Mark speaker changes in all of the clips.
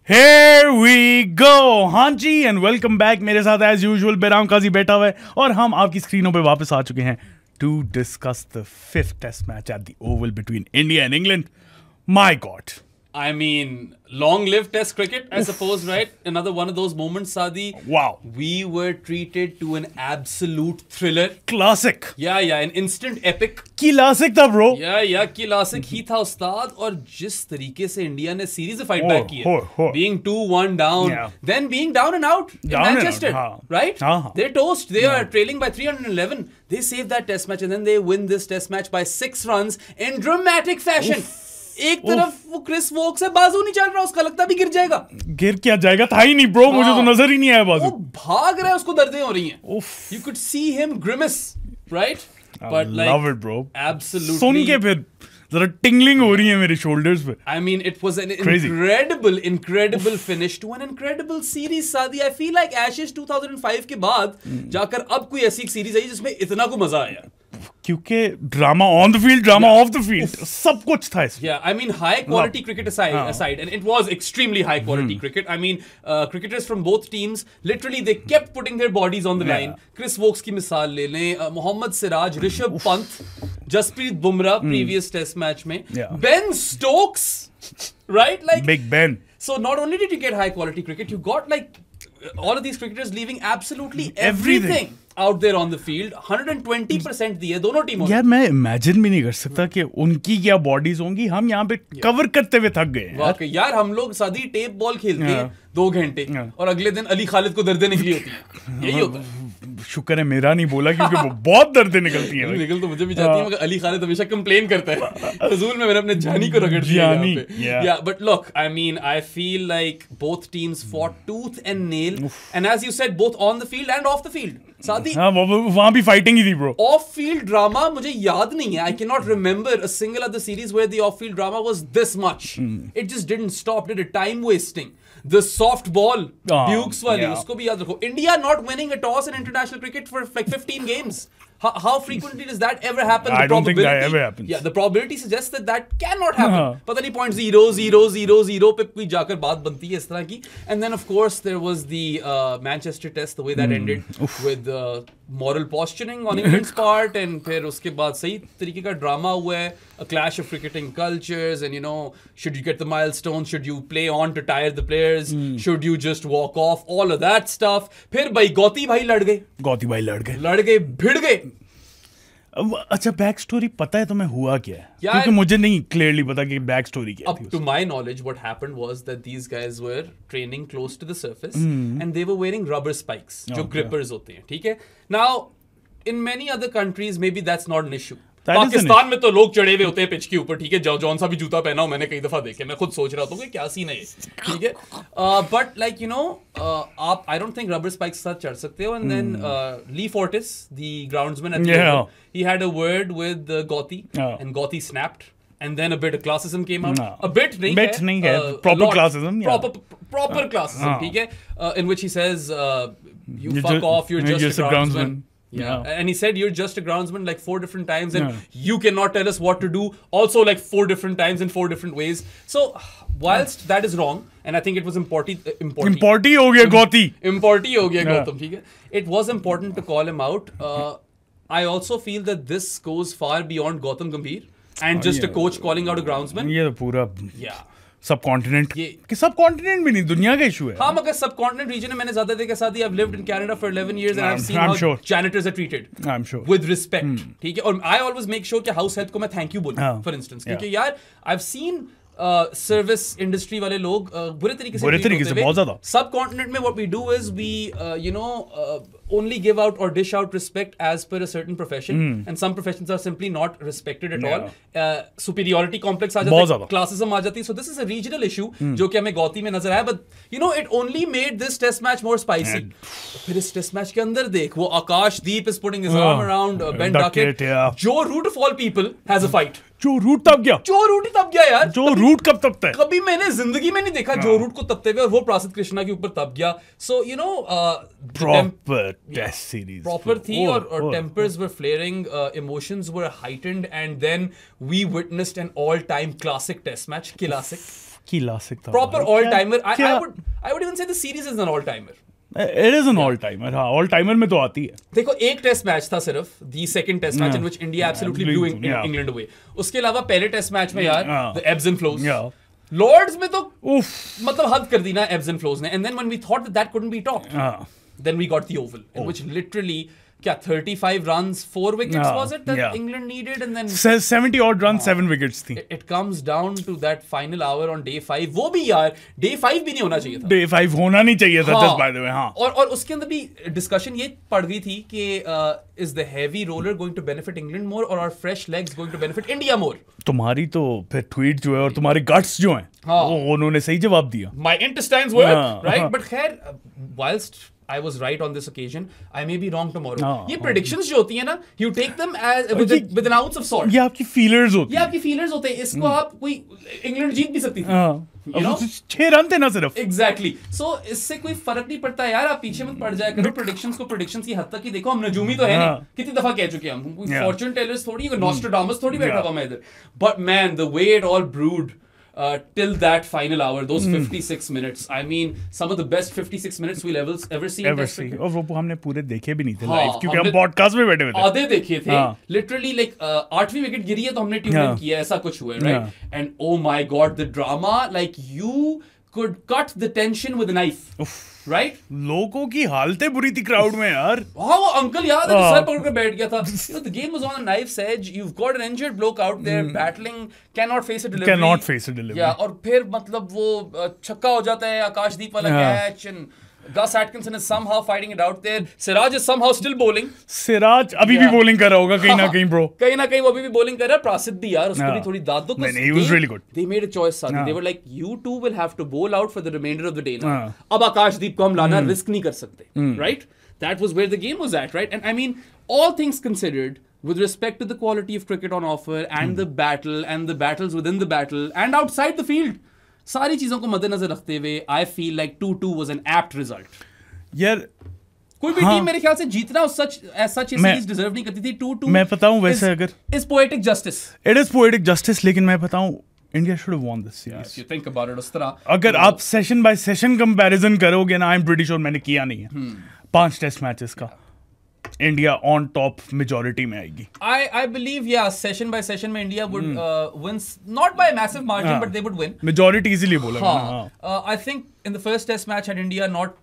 Speaker 1: Here we go! हाँ जी and welcome back. मेरे साथ एज यूजुअल बेराम काजी बैठा हुआ है और हम आपकी स्क्रीनों पे वापस आ चुके हैं to discuss the fifth test match at the Oval between India and England. My god,
Speaker 2: I mean, long live Test cricket, I suppose, right? Another one of those moments, Sadi.
Speaker 1: Wow.
Speaker 2: We were treated to an absolute thriller.
Speaker 1: Classic
Speaker 2: Yeah, an instant epic.
Speaker 1: Classic था bro.
Speaker 2: Yeah, classic ही था उस्ताद। और जिस तरीके से India ने series fight back की
Speaker 1: हो।
Speaker 2: है, being 2-1 down, then being down and out in
Speaker 1: Down and
Speaker 2: Manchester,
Speaker 1: out,
Speaker 2: right?
Speaker 1: हाँ.
Speaker 2: They're toast. They are trailing by 311. They save that Test match and then they win this Test match by 6 runs in dramatic fashion. एक तरफ वो Chris Woakes है, बाजू नहीं चल रहा उसका, लगता भी गिर जाएगा।
Speaker 1: गिर क्या जाएगा था ही नहीं ब्रो, मुझे तो नजर ही नहीं आया बाजू।
Speaker 2: वो भाग रहा है, उसको दर्दें हो रही हैं। You could see him grimace, right? But like,
Speaker 1: love it bro,
Speaker 2: absolutely.
Speaker 1: सुन के फिर जरा टिंगलिंग हो रही है मेरे शोल्डर्स पे।
Speaker 2: I mean, it was an
Speaker 1: Crazy.
Speaker 2: incredible finish to an incredible series, Sadi. I feel like Ashes 2005 के बाद जाकर अब कोई ऐसी सीरीज आई जिसमें इतना को मजा आया।
Speaker 1: क्योंकि drama on the field, drama of the field, सब कुछ था इसमें।
Speaker 2: Yeah, I mean, high quality cricket aside, and it was extremely high quality cricket. I mean, cricketers from both teams, literally, they kept putting their bodies on the line. Chris Wokes की मिसाल ले लें, Mohammad Siraj, Rishabh Pant, Jasprit Bumrah previous test match में, Ben Stokes, right? Like
Speaker 1: Big Ben.
Speaker 2: So not only did you get high quality cricket, you got like all of these cricketers leaving absolutely
Speaker 1: Everything.
Speaker 2: everything out there on the field. 120% दिए दोनों टीमों ने।
Speaker 1: यार मैं imagine भी नहीं कर सकता कि उनकी क्या बॉडीज होंगी। हम यहाँ पे कवर करते हुए थक गए हैं।
Speaker 2: वाकई यार, हम लोग सादी टेप बॉल खेलते हैं 2 घंटे और अगले दिन अली खालिद को दर्दें निकली होती है। यही होता है।
Speaker 1: शुक्र है मेरा नहीं बोला, क्योंकि वो बहुत दर्दें निकलती हैं।
Speaker 2: निकल तो मुझे भी जाती है, मगर अली खालिद हमेशा कंप्लेन करता है फजूल में मैंने अपने जानी को रगड़ दिया यहाँ पे। Yeah, but look, I mean, I feel like both teams fought tooth and nail, and as you said, both on the field and off the field. सादी
Speaker 1: वहां भी फाइटिंग ही थी ब्रो।
Speaker 2: ऑफ फील्ड ड्रामा मुझे याद नहीं है। I can not remember a single other series where the off field drama was this much. It just didn't stop, did it time wasting. The soft ball, Dukes वाली, उसको भी याद रखो। India not winning a toss in international cricket for like 15 games. How frequently does that ever happen?
Speaker 1: I don't think that ever happens.
Speaker 2: Yeah, the probability suggests that cannot happen. पता नहीं .00000 पे कोई जाकर बात बनती है इस तरह की। And then of course there was the Manchester test, the way that ended with moral posturing on England's part, and फिर उसके बाद सही तरीके का ड्रामा हुआ है, a clash of cricketing cultures, and you know, should you get the milestone, should you play on to tire the players, should you just walk off, all of that stuff. फिर भाई गौती भाई लड़ गए, भिड़ गए।
Speaker 1: अच्छा, बैक स्टोरी पता है तुम्हें हुआ क्या है? क्योंकि मुझे नहीं क्लियरली पता कि बैक स्टोरी क्या थी।
Speaker 2: To my knowledge, what happened was that these guys were training close to the surface and they were wearing rubber spikes, जो grippers होते हैं, ठीक है? Now, in many other countries, maybe that's not an issue. Pakistan में तो लोग चढ़े हुए होते हैं पिच के ऊपर, ठीक है? जौन सा भी जूता पहना हो, मैंने कई दफा देखे, मैं खुद सोच रहा था कि क्या सीन है ये, ठीक है? बट लाइक यू नो, आप I don't think rubber spikes के साथ चढ़ सकते हो। And then Lee Fortis, the groundsman at the Oval, he had a word with Gotti, and Gotti snapped, and then a bit of classism came out. A bit नहीं है,
Speaker 1: proper classism,
Speaker 2: proper classism, ठीक है? In which he says, you fuck off, you're just a groundsman. Yeah, and he said you're just a groundsman like 4 different times, and you cannot tell us what to do also like 4 different times in 4 different ways. So whilst that is wrong, and I think it was important
Speaker 1: हो गया Gauti,
Speaker 2: importy हो गया गौतम, ठीक है? It was important to call him out. I also feel that this goes far beyond Gautam Gambhir and just a coach calling out a groundsman.
Speaker 1: ये तो पूरा सब कॉन्टिनेंट कि सब कॉन्टिनेंट भी नहीं, दुनिया का इशू है।
Speaker 2: हाँ, मगर सब कॉन्टिनेंट रीजन में मैंने ज्यादा देखा साथ ही। I've lived in Canada for 11 years and I've seen how janitors are treated.
Speaker 1: I'm sure.
Speaker 2: With respect, ठीक है? और I always make sure कि house head को मैं thank you बोलूं, for instance, क्योंकि यार I've seen सर्विस इंडस्ट्री वाले लोग बुरे तरीके से
Speaker 1: बहुत ज्यादा।
Speaker 2: सब कॉन्टिनेंट में what we do is we you know only give out or dish out respect as per a certain profession, and some professions are simply not respected at all. Superiority complex आ जाता है, classism आ जाती है. So this is a regional issue जो कि हमें गौती में नजर आया, but you know it only made this test match more spicy. फिर इस टेस्ट मैच के अंदर देख, वो आकाशदीप is putting his arm around Ben Duckett. Joe Root of all people has a fight.
Speaker 1: जो रूट तब गया,
Speaker 2: यार.
Speaker 1: जो रूट कब तपता है?
Speaker 2: कभी मैंने जिंदगी में नहीं देखा जो रूट को तपते हुए, और वो प्रासिद कृष्णा के ऊपर तप गया. So you know,
Speaker 1: proper test series,
Speaker 2: proper थी, और tempers were flaring, emotions were heightened, and then we witnessed an all-time classic test match. Classic.
Speaker 1: Classic था
Speaker 2: Proper all-timer. I would even say the series is an all-timer.
Speaker 1: It is an all-timer. हाँ, all-timer में तो आती है.
Speaker 2: देखो एक test match था सिर्फ, the second test match in which India absolutely blew England away. उसके अलावा पहले टेस्ट मैच में यार the ebbs and flows. Lords में तो मतलब हद कर दी ना ebbs and flows ने. And then when we thought that couldn't be topped, then we got the Oval, in which literally 35 runs, 4 wickets was it that England needed, and then
Speaker 1: 70 odd runs, 7 wickets थी.
Speaker 2: It comes down to that final hour on day 5. वो भी यार day 5 भी नहीं होना चाहिए था.
Speaker 1: Day 5 होना नहीं चाहिए था, just by the way. हाँ.
Speaker 2: और उसके अंदर भी डिस्कशन ये पड़ गई थी कि is the heavy roller going to benefit England more or are fresh legs going to benefit India more?
Speaker 1: तुम्हारी तो फिर ट्वीट जो है और तुम्हारे गट्स जो हैं, वो उन्होंने सही जवाब दिया.
Speaker 2: My intestines were right, but खैर whilst I was right on this occasion, I may be wrong tomorrow. ये predictions जो होती है ना, you take them as with an ounce of salt.
Speaker 1: ये आपकी feelers होती
Speaker 2: है. ये आपकी feelers होते हैं. इसको आप कोई England जीत भी सकती थी.
Speaker 1: You know? 6 रन थे ना सिर्फ.
Speaker 2: Exactly. So इससे कोई फर्क नहीं पड़ता यार. आप पीछे मत पड़ जाया करो predictions की हद तक ही देखो. हम नजूमी तो है नहीं. कितनी दफा कह चुके हैं हम. कोई fortune tellers थोड़ी, कोई Nostradamus थोड़ी बैठा हुआ मैं इधर. But man, the way it all brewed. Till that final hour, those 56 minutes. I mean, some of the best 56 minutes we'll ever see.
Speaker 1: और वो हमने पूरे देखे भी नहीं थे लाइव, क्योंकि हम पॉडकास्ट में बैठे हुए थे.
Speaker 2: आधे देखे थे. Literally like 8वीं विकेट गिरी है तो हमने ट्यून इन किया, ऐसा कुछ हुआ है, right? And oh my god, the drama, like you could cut the tension with a knife. Right?
Speaker 1: लोगों की हालतें बुरी थी क्राउड में यार.
Speaker 2: हाँ वो अंकल याद है सर पकड़ कर बैठ गया था. You know, the game was on a knife's edge. You've got an injured bloke out there battling, cannot face a delivery. Yeah, और फिर मतलब वो छक्का हो जाता है, आकाशदीप वाला catch, and Gus Atkinson is somehow fighting it out there. Siraj is somehow still bowling.
Speaker 1: Siraj अभी भी bowling कर रहा होगा कहीं ना कहीं, bro.
Speaker 2: कहीं ना कहीं वो अभी भी bowling कर रहा है. Prasid भी यार, उसको भी थोड़ी दाद दो.
Speaker 1: नहीं, he was really good.
Speaker 2: They made a choice, Sadi. They were like, you two will have to bowl out for the remainder of the day now. अब आकाशदीप को हम लाना risk नहीं कर सकते, right? That was where the game was at, right? And I mean, all things considered, with respect to the quality of cricket on offer and the battle and the battles within the battle and outside the field, सारी चीजों को मद्देनजर रखते हुए, I feel like 2-2 was an apt result.
Speaker 1: यार
Speaker 2: कोई भी team मेरे ख्याल से जीतना उस सच सीरीज डिजर्व नहीं करती थी. 2-2
Speaker 1: मैं बताऊं वैसे अगर
Speaker 2: is poetic justice.
Speaker 1: It is poetic justice, लेकिन मैं बताऊं India should have won this series.
Speaker 2: If you think about it, उस तरह
Speaker 1: अगर आप सेशन बाय सेशन कंपैरिजन करोगे ना, आई एम प्रीटी श्योर मैंने किया नहीं है. 5 टेस्ट मैचेस का इंडिया ऑन टॉप मेजॉरिटी में आएगी.
Speaker 2: I believe session bye session में India would win, not by a massive margin, but they would win.
Speaker 1: Majority easily बोला.
Speaker 2: I think in the first test match had India not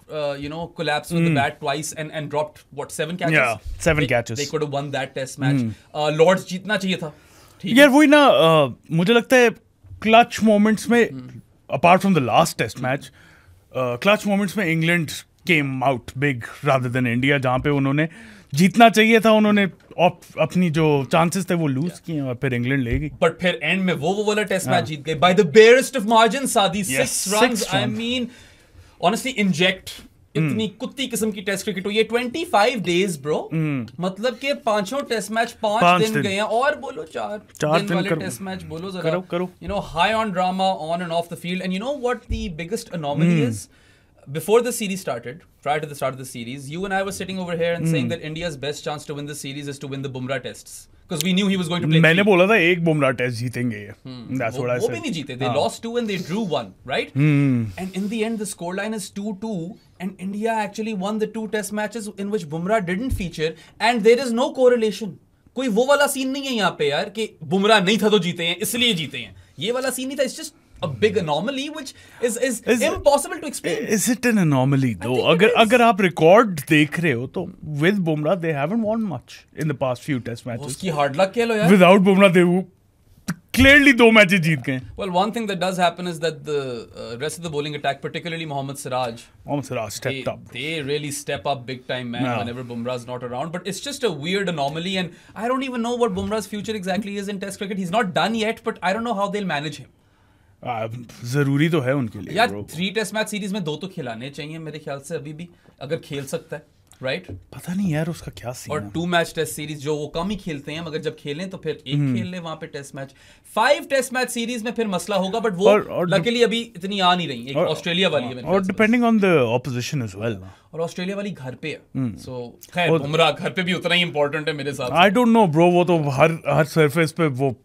Speaker 2: collapsed with the bat twice and dropped 7 catches.
Speaker 1: Yeah, 7 catches.
Speaker 2: They could have won that test match. Lords जीतना चाहिए था.
Speaker 1: यार वही ना, मुझे लगता है क्लच मोमेंट्स में apart from the last test match, clutch moments में England came out big rather than India, जहाँ पे उन्होंने जीतना चाहिए था, उन्होंने अपनी जो चांसेस थे वो लूज किए और फिर इंग्लैंड ले गई.
Speaker 2: बट फिर एंड में वो वाला टेस्ट मैच जीत गए बाय द बेयरेस्ट ऑफ मार्जिन. सादी 6 runs. I mean, honestly, inject इतनी कुत्ती किस्म की टेस्ट क्रिकेट हुई है. 25 days ब्रो. मतलब के 5 टेस्ट मैच 5 दिन गए हैं, और बोलो 4 दिन वाले टेस्ट मैच बोलो जरा.
Speaker 1: करो.
Speaker 2: You know, high on drama on and off the field. And you know what the biggest anomaly is? Before the series started, prior to the start of the series, you and I were sitting over here and saying that India's best chance to win the series is to win the Bumrah tests. Because we knew he was going to play.
Speaker 1: मैंने बोला था एक Bumrah test जीतेंगे. That's what I said.
Speaker 2: वो भी नहीं जीते. They lost 2 and they drew 1, right? And in the end, the scoreline is 2-2. And India actually won the 2 test matches in which Bumrah didn't feature. And there is no correlation. कोई वो वाला scene नहीं है यहाँ पे यार कि बुमराह नहीं था तो जीते हैं इसलिए जीते हैं. ये वाला सीन नहीं था. It's just a big anomaly which is impossible to explain.
Speaker 1: Is it an anomaly though? अगर आप रिकॉर्ड देख रहे हो तो with Bumrah they haven't won much in the past few test matches.
Speaker 2: उसकी hard luck कह लो यार.
Speaker 1: Without Bumrah they clearly 2 matches जीत गए.
Speaker 2: Well, one thing that does happen is that the rest of the bowling attack, particularly Mohammad Siraj
Speaker 1: stepped up.
Speaker 2: They really step up big time, man, whenever Bumrah's not around. But it's just a weird anomaly, and I don't even know what Bumrah's future exactly is in Test cricket. He's not done yet, but I don't know how they'll manage him.
Speaker 1: जरूरी तो है उनके लिए
Speaker 2: यार. 3 test match series में 2 तो खिलाने चाहिए मेरे ख्याल से अभी भी, अगर खेल सकता है, राइट?
Speaker 1: पता नहीं यार उसका क्या सीन
Speaker 2: और 2 मैच टेस्ट सीरीज जो वो कम ही खेलते हैं, मगर जब खेलें तो फिर एक खेल ले वहां पे test match. 5 test match series में फिर मसला होगा, बट वो लकीली अभी इतनी आ नहीं रही. एक ऑस्ट्रेलिया वाली है,
Speaker 1: और depending on the opposition as well.
Speaker 2: और ऑस्ट्रेलिया वाली घर पे है, सो खैर बुमराह घर पे भी उतना ही इंपॉर्टेंट है मेरे साथ.
Speaker 1: आई डोंट नो ब्रो, वो तो हर सरफेस पे वो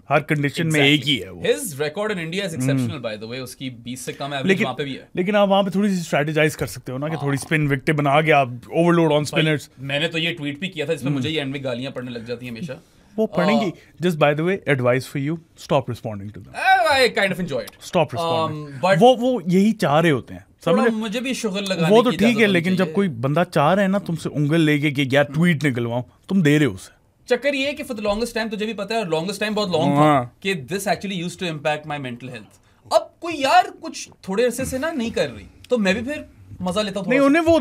Speaker 1: हर कंडीशन में एक ही है वो।
Speaker 2: His record in India is exceptional by the way, उसकी 20 से कम एवरेज वहाँ पे भी है।
Speaker 1: लेकिन आप वहाँ पे थोड़ी सी स्ट्रेटेजाइज कर सकते हो ना कि थोड़ी स्पिन विकेट बना के आप ओवरलोड ऑन स्पिनर्स।
Speaker 2: मैंने तो ये ट्वीट भी किया था जिसमें मुझे ये एंड में गालियां पड़ने लग जाती हैं हमेशा।
Speaker 1: वो पढ़ेंगी। Just by the way advice for you, stop responding to them.
Speaker 2: I kind of enjoy it.
Speaker 1: Stop responding.
Speaker 2: but
Speaker 1: वो यही चाह रहे होते हैं, समझ।
Speaker 2: मुझे भी शुगर लगाने
Speaker 1: वो तो
Speaker 2: की
Speaker 1: ठीक है,
Speaker 2: इजाजत
Speaker 1: लेकिन
Speaker 2: होनी
Speaker 1: जब
Speaker 2: चाहिए।
Speaker 1: कोई बंदा चाह रहा है ना तुमसे उंगल लेके कि यार ट्वीट निकलवाओ, तुम दे रहे हो उसे।
Speaker 2: चक्कर ये है कि फॉर द लॉन्गेस्ट टाइम, तुझे भी पता है, और लॉन्गेस्ट टाइम बहुत लॉन्ग था कि this actually used to impact my mental health. अब कोई यार कुछ थोड़े अरसे से ना नहीं कर रही, तो मैं भी फिर मजा लेता हूँ।
Speaker 1: नहीं, उन्हें वो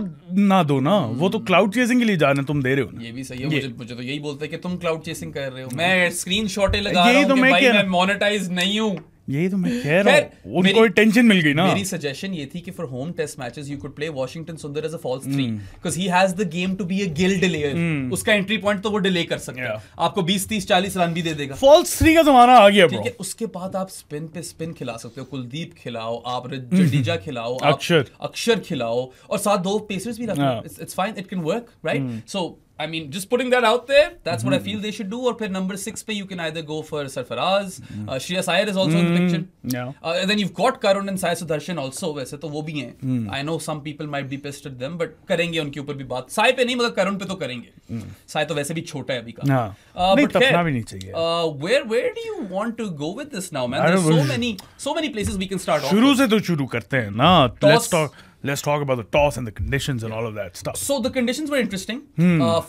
Speaker 1: ना दो ना, वो तो क्लाउड चेजिंग के लिए जा रहे हैं, तुम दे रहे हो ना।
Speaker 2: ये भी सही है। मुझे तो यही बोलते हैं कि तुम क्लाउड चेसिंग कर रहे हो। मैं स्क्रीनशॉटें लगा रहा हूँ कि भाई मैं मोनेटाइज नहीं हूँ।
Speaker 1: यही तो मैं कह रहा हूँ, उनको टेंशन मिल गई ना।
Speaker 2: मेरी सजेशन ये थी कि for home test matches you could play Washington Sundar as a false 3 because he has the game to be a gill delayer. उसका एंट्री पॉइंट तो वो डिले कर सकता है, आपको 20 30 40 रन भी दे देगा।
Speaker 1: फॉल्स 3 का जमाना आ गया ब्रो।
Speaker 2: ठीक है, उसके बाद आप स्पिन पे स्पिन खिला सकते हो। कुलदीप खिलाओ, आप जडेजा खिलाओ, अक्षर खिलाओ, और साथ दो पेसर्स भी रखो। It's fine, it can work, right? So I mean, just putting that out there, that's what I feel they should do. Or फिर number 6 पे you can either go for Sarfaraz. Shreyas Iyer is also in the picture.
Speaker 1: Yeah.
Speaker 2: And then you've got Karun and Sai Sudarshan also. वैसे तो वो भी हैं. I know some people might be pissed at them, but करेंगे उनके ऊपर भी बात. Sai पे नहीं, मगर Karun पे तो करेंगे. Sai तो वैसे भी छोटा है अभी का.
Speaker 1: नहीं, तपना भी नहीं चाहिए.
Speaker 2: Where do you want to go with this now, man? There's so many places we can start off.
Speaker 1: शुरू से तो शुरू करते हैं ना. Let's talk about the toss and the conditions and all of that stuff.
Speaker 2: So the conditions were interesting.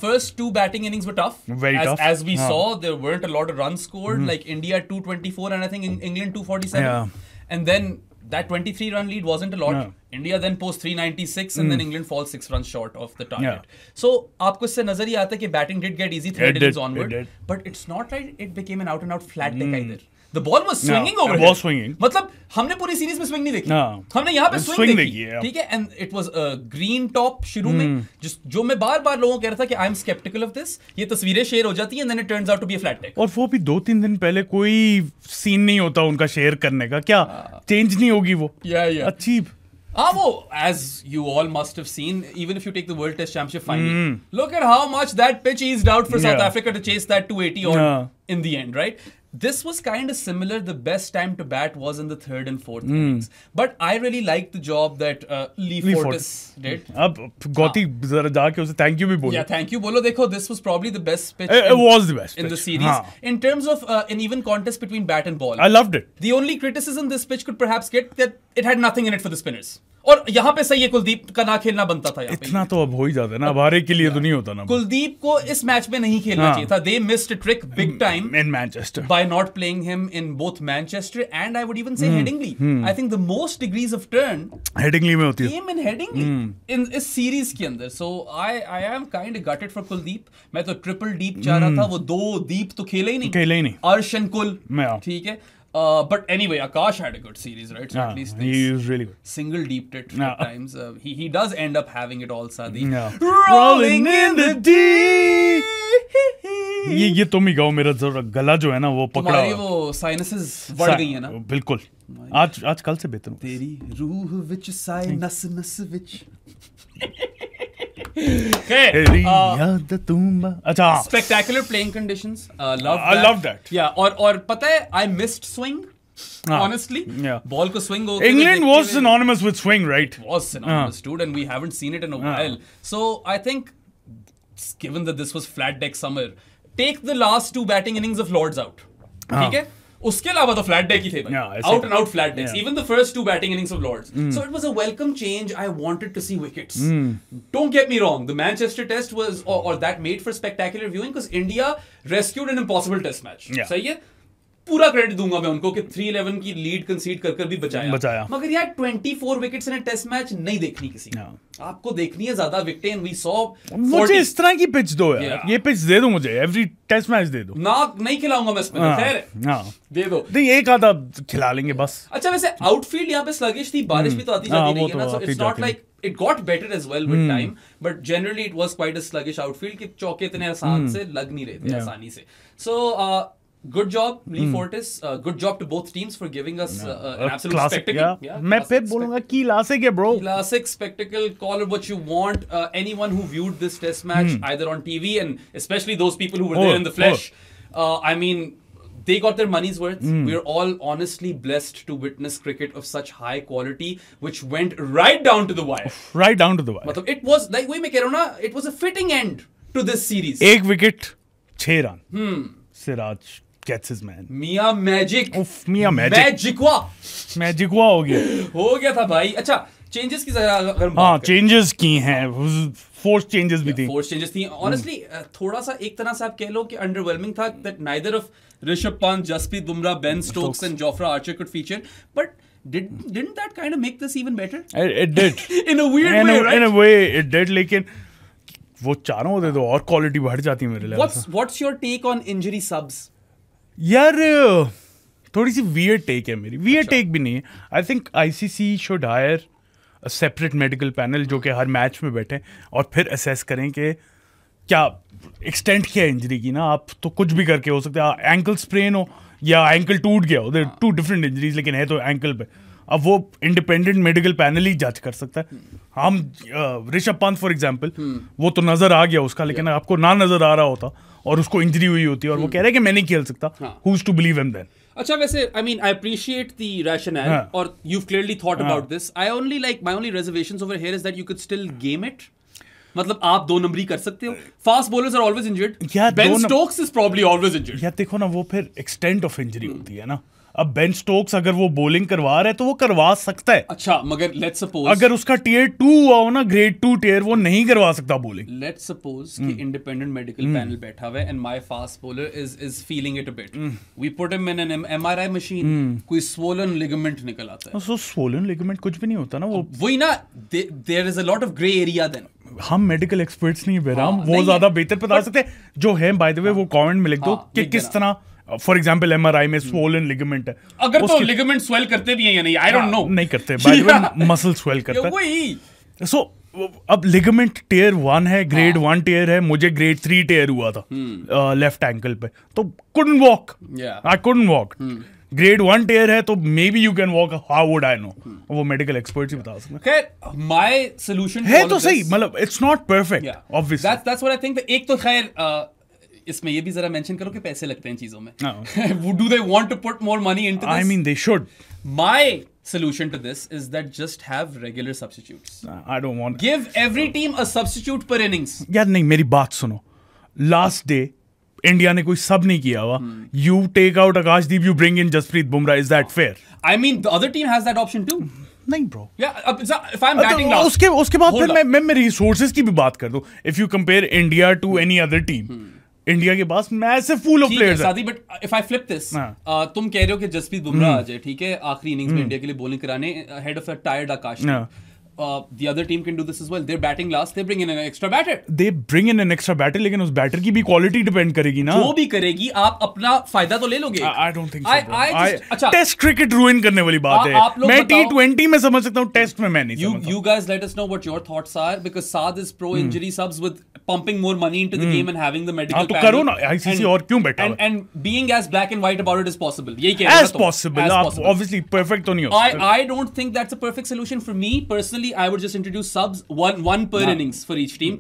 Speaker 2: First two batting innings were tough.
Speaker 1: Very tough.
Speaker 2: As we saw, there weren't a lot of runs scored. Like India 224 and I think England 247.
Speaker 1: Yeah.
Speaker 2: And then that 23 run lead wasn't a lot.
Speaker 1: Yeah.
Speaker 2: India then posts 396 and then England falls 6 runs short of the target. So आपको इससे नजर ही आता है कि batting did get easy third innings onward. But it's not right. It became an out and out flat deck either. The ball was swinging over here.
Speaker 1: Swinging.
Speaker 2: मतलब हमने पूरी series में स्विंग नहीं देखी. हमने यहाँ पे स्विंग देखी. ठीक है, and it was a green top शुरू में, जो मैं बार-बार लोगों को कह रहा था कि I am skeptical of this. ये तस्वीरें शेयर हो जाती हैं and then it turns out to be a flat deck.
Speaker 1: और वो भी 2-3 दिन पहले कोई सीन नहीं होता उनका शेयर करने का, क्या चेंज नहीं होगी वो? अच्छी.
Speaker 2: वो, as you all must have seen, even if you take the World Test Championship final, look at how much that pitch eased out for South Africa to chase that 280 on in the end, right? This was kind of similar. The best time to bat was in the third and fourth innings. But I really liked the job that Lee Fortis did.
Speaker 1: अब गौती जरा जाके उसे thank you भी बोलो.
Speaker 2: Yeah, thank you बोलो. देखो, this was probably the best pitch.
Speaker 1: It was the best
Speaker 2: in
Speaker 1: pitch.
Speaker 2: the series. In terms of an even contest between bat and ball.
Speaker 1: I loved it.
Speaker 2: The only criticism this pitch could perhaps get that it had nothing in it for the spinners. और यहाँ पे सही है, कुलदीप का ना खेलना बनता था.
Speaker 1: इतना तो अब हो ही जाता है ना, अब हारे के लिए तो नहीं होता ना.
Speaker 2: कुलदीप को इस मैच में नहीं खेलना चाहिए था. They missed a trick big time
Speaker 1: in Manchester
Speaker 2: by not playing him in both Manchester and I would even say Headingley. I think the most degrees of turn
Speaker 1: Headingley में होती है.
Speaker 2: Came in Headingley in इस series के अंदर. So I am kind of gutted for Kuldeep. मैं तो triple deep चाह रहा था. वो दो दीप तो खेले ही नहीं. अर्श एंड कुल. ठीक है. But anyway, Akash had a good series, right? So at least
Speaker 1: he was really good.
Speaker 2: Single deeped it at times. He does end up having it all, Sadi.
Speaker 1: Rolling in the deep. ये तुम ही गाओ, मेरा जरा गला जो है ना वो पकड़ा.
Speaker 2: तुम्हारी वो साइनसेस बढ़ गई है ना.
Speaker 1: बिल्कुल. आज कल से बेहतर हूँ.
Speaker 2: तेरी रूह विच साइनस नस विच.
Speaker 1: अच्छा.
Speaker 2: Spectacular playing conditions.
Speaker 1: I love that.
Speaker 2: Yeah. और पता है, I missed swing. Honestly, ball ko swing ho.
Speaker 1: England was synonymous with swing, right?
Speaker 2: Was synonymous, dude, and we haven't seen it in a while. So I think, given that this was flat deck summer, take the last two batting innings of Lords out. ठीक है? उसके अलावा तो flat deck ही थे भाई. Out and out flat decks. Even the first two batting innings of Lords. So it was a welcome change. I wanted to see wickets. Don't get me wrong. The Manchester Test was, or that made for spectacular viewing because India rescued an impossible Test match. सही है? पूरा credit दूंगा मैं उनको कि 311 की lead कंसीड कर भी बचाया. मगर यार 24 wickets in a test match नहीं देखनी किसी ने. आपको देखनी है ज्यादा विकेटें एंड वी सॉ.
Speaker 1: मुझे इस तरह की पिच दो यार. ये पिच दे दो मुझे. एवरी टेस्ट मैच दे दो.
Speaker 2: ना नहीं खिलाऊंगा मैं इसमें. खैर दे दो.
Speaker 1: नहीं, एक आधा खिला लेंगे बस.
Speaker 2: अच्छा, वैसे आउटफील्ड यहाँ पे स्लगिश थी. बारिश भी तो आती जाती रही है ना. So it's not like it got better as well with time, but generally it was quite a sluggish outfield कि चौके इतने आसान से लग नहीं रहे थे आसानी से. So good job, Lee Fortis. Good job to both teams for giving us an absolute
Speaker 1: classic,
Speaker 2: spectacle.
Speaker 1: मैं फिर बोलूंगा कि classic है bro.
Speaker 2: Classic spectacle. Call it what you want. Anyone who viewed this test match either on TV and especially those people who were there in the flesh. I mean, they got their money's worth. We're all honestly blessed to witness cricket of such high quality, which went right down to the wire.
Speaker 1: Right down to the wire.
Speaker 2: मतलब it was like वही मैं कह रहा हूँ ना, it was a fitting end to this series.
Speaker 1: 1 wicket 6 run. Siraj gets his man.
Speaker 2: Mia Magic.
Speaker 1: Mia Magic. Magicwa हो गया
Speaker 2: था भाई. अच्छा, चेंजेस की अगर
Speaker 1: हाँ चेंजेस की हैं, फोर्स चेंजेस भी थी.
Speaker 2: फोर्स चेंजेस थी. ऑनेस्टली थोड़ा सा एक तरह से आप कह लो कि अंडरवेलमिंग था that neither of Rishabh Pant, Jasprit Bumrah, Ben Stokes and Jofra Archer could feature, but didn't that kind of make this even better?
Speaker 1: It did.
Speaker 2: In a weird way, right?
Speaker 1: In a way it did, लेकिन वो चारों होते तो और quality बढ़ जाती मेरे लिए.
Speaker 2: What's your take on injury subs?
Speaker 1: यार थोड़ी सी weird take है मेरी. Weird take भी नहीं है. I think ICC should hire separate medical panel जो कि हर मैच में बैठे और फिर असेस करें कि क्या एक्सटेंट क्या है इंजरी की ना. आप तो कुछ भी करके हो सकता है, एंकल स्प्रेन हो या एंकल टूट गया हो, देयर 2 डिफरेंट इंजरीज, लेकिन है तो एंकल पे. अब वो इंडिपेंडेंट मेडिकल पैनल ही जज कर सकता है. हम ऋषभ पंत फॉर एग्जांपल, वो तो नजर आ गया उसका, लेकिन आपको ना नजर आ रहा होता और उसको इंजरी हुई होती और वो कह रहे हैं कि मैं नहीं खेल सकता, who is to believe him then?
Speaker 2: अच्छा, वैसे I mean I appreciate the rationale, or you've clearly thought about this. I only like, my only reservations over here is that you could still game it. मतलब आप 2 नंबरी कर सकते हो. Fast bowlers are always injured. Ben Stokes is probably always injured.
Speaker 1: यार देखो ना, वो फिर एक्सटेंट ऑफ इंजरी होती है ना. अब बेन स्टोक्स अगर वो बॉलिंग करवा रहा है तो वो करवा सकता है.
Speaker 2: अच्छा, मगर लेट्स सपोज
Speaker 1: अगर उसका टियर 2 हुआ हो ना, ग्रेड 2 टियर, वो नहीं करवा सकता बॉलिंग.
Speaker 2: लेट्स सपोज कि इंडिपेंडेंट मेडिकल पैनल बैठा हुआ है and my fast bowler is feeling it a bit. We put him in an MRI machine, कोई स्वोलन लिगामेंट निकल आता है.
Speaker 1: सो स्वोलन लिगामेंट कुछ भी नहीं होता ना, वो
Speaker 2: वही ना, there is a lot of grey area. Then
Speaker 1: हम मेडिकल एक्सपर्ट्स नहीं बेराम, वो ज्यादा बेहतर बता सकते हैं. जो है बाय द वे वो कमेंट में लिख दो कि किस तरह, फॉर एग्जाम्पल एमआरआई में स्वोलन लिगामेंट है.
Speaker 2: अगर तो लिगामेंट स्वेल करते भी हैं या नहीं, आई डोंट नो.
Speaker 1: नहीं करते, bye the way muscle swell करता है. सो अब लिगामेंट टियर 1 है, ग्रेड 1 टियर है. मुझे ग्रेड 3 टियर हुआ था लेफ्ट एंकल पे, तो couldn't walk. I couldn't walk. Grade 1 tear है तो maybe you can walk, how would I know? वो मेडिकल एक्सपर्ट्स ही बता सकते हैं.
Speaker 2: खैर, माय सॉल्यूशन
Speaker 1: है तो सही, मतलब it's not perfect obviously.
Speaker 2: That's what I think. एक तो खैर इसमें ये भी जरा मेंशन करो कि पैसे लगते हैं चीजों में. Do they want to put more money into this?
Speaker 1: I mean they should.
Speaker 2: My solution to this is that just have regular substitutes.
Speaker 1: I don't want.
Speaker 2: Give every team a substitute per innings.
Speaker 1: यार नहीं, मेरी बात सुनो. Last day India ने कोई सब नहीं किया हुआ. You take out Akashdeep, you bring in Jasprit Bumrah. Is that fair?
Speaker 2: I mean the other team has that option too.
Speaker 1: नहीं bro.
Speaker 2: If I'm batting last.
Speaker 1: उसके बाद फिर मैं रिसोर्सेज की भी बात कर दूं. If you compare India to any other team, India के पास मैसिव पूल ऑफ प्लेयर्स है.
Speaker 2: But if I flip this, तुम कह रहे हो कि जसप्रीत बुमराह आ जाए, ठीक है, आखिरी इनिंग्स में इंडिया के लिए बॉलिंग कराने, head of a tired Akash. The other team can do this as well. They're batting last. They bring in an extra batter.
Speaker 1: लेकिन उस बैटर की भी क्वालिटी डिपेंड करेगी ना.
Speaker 2: जो भी करेगी, आप अपना फायदा तो ले लोगे.
Speaker 1: I don't think so. अच्छा, टेस्ट क्रिकेट रुइन करने वाली बात है. मैं T20 में समझ सकता हूँ, टेस्ट में मैं नहीं समझता.
Speaker 2: You guys let us know what your thoughts are, because Saad is pro injury subs with pumping more money into the game and having the medical panel.
Speaker 1: तो करो ना, ICC और क्यों बैठा है?
Speaker 2: And being as black and white about it as possible. यही कह रहा हूँ.
Speaker 1: As possible. Obviously perfect तो नहीं हो सकता.
Speaker 2: I don't think that's a perfect solution for me personally. I would just introduce subs, one per innings for each team.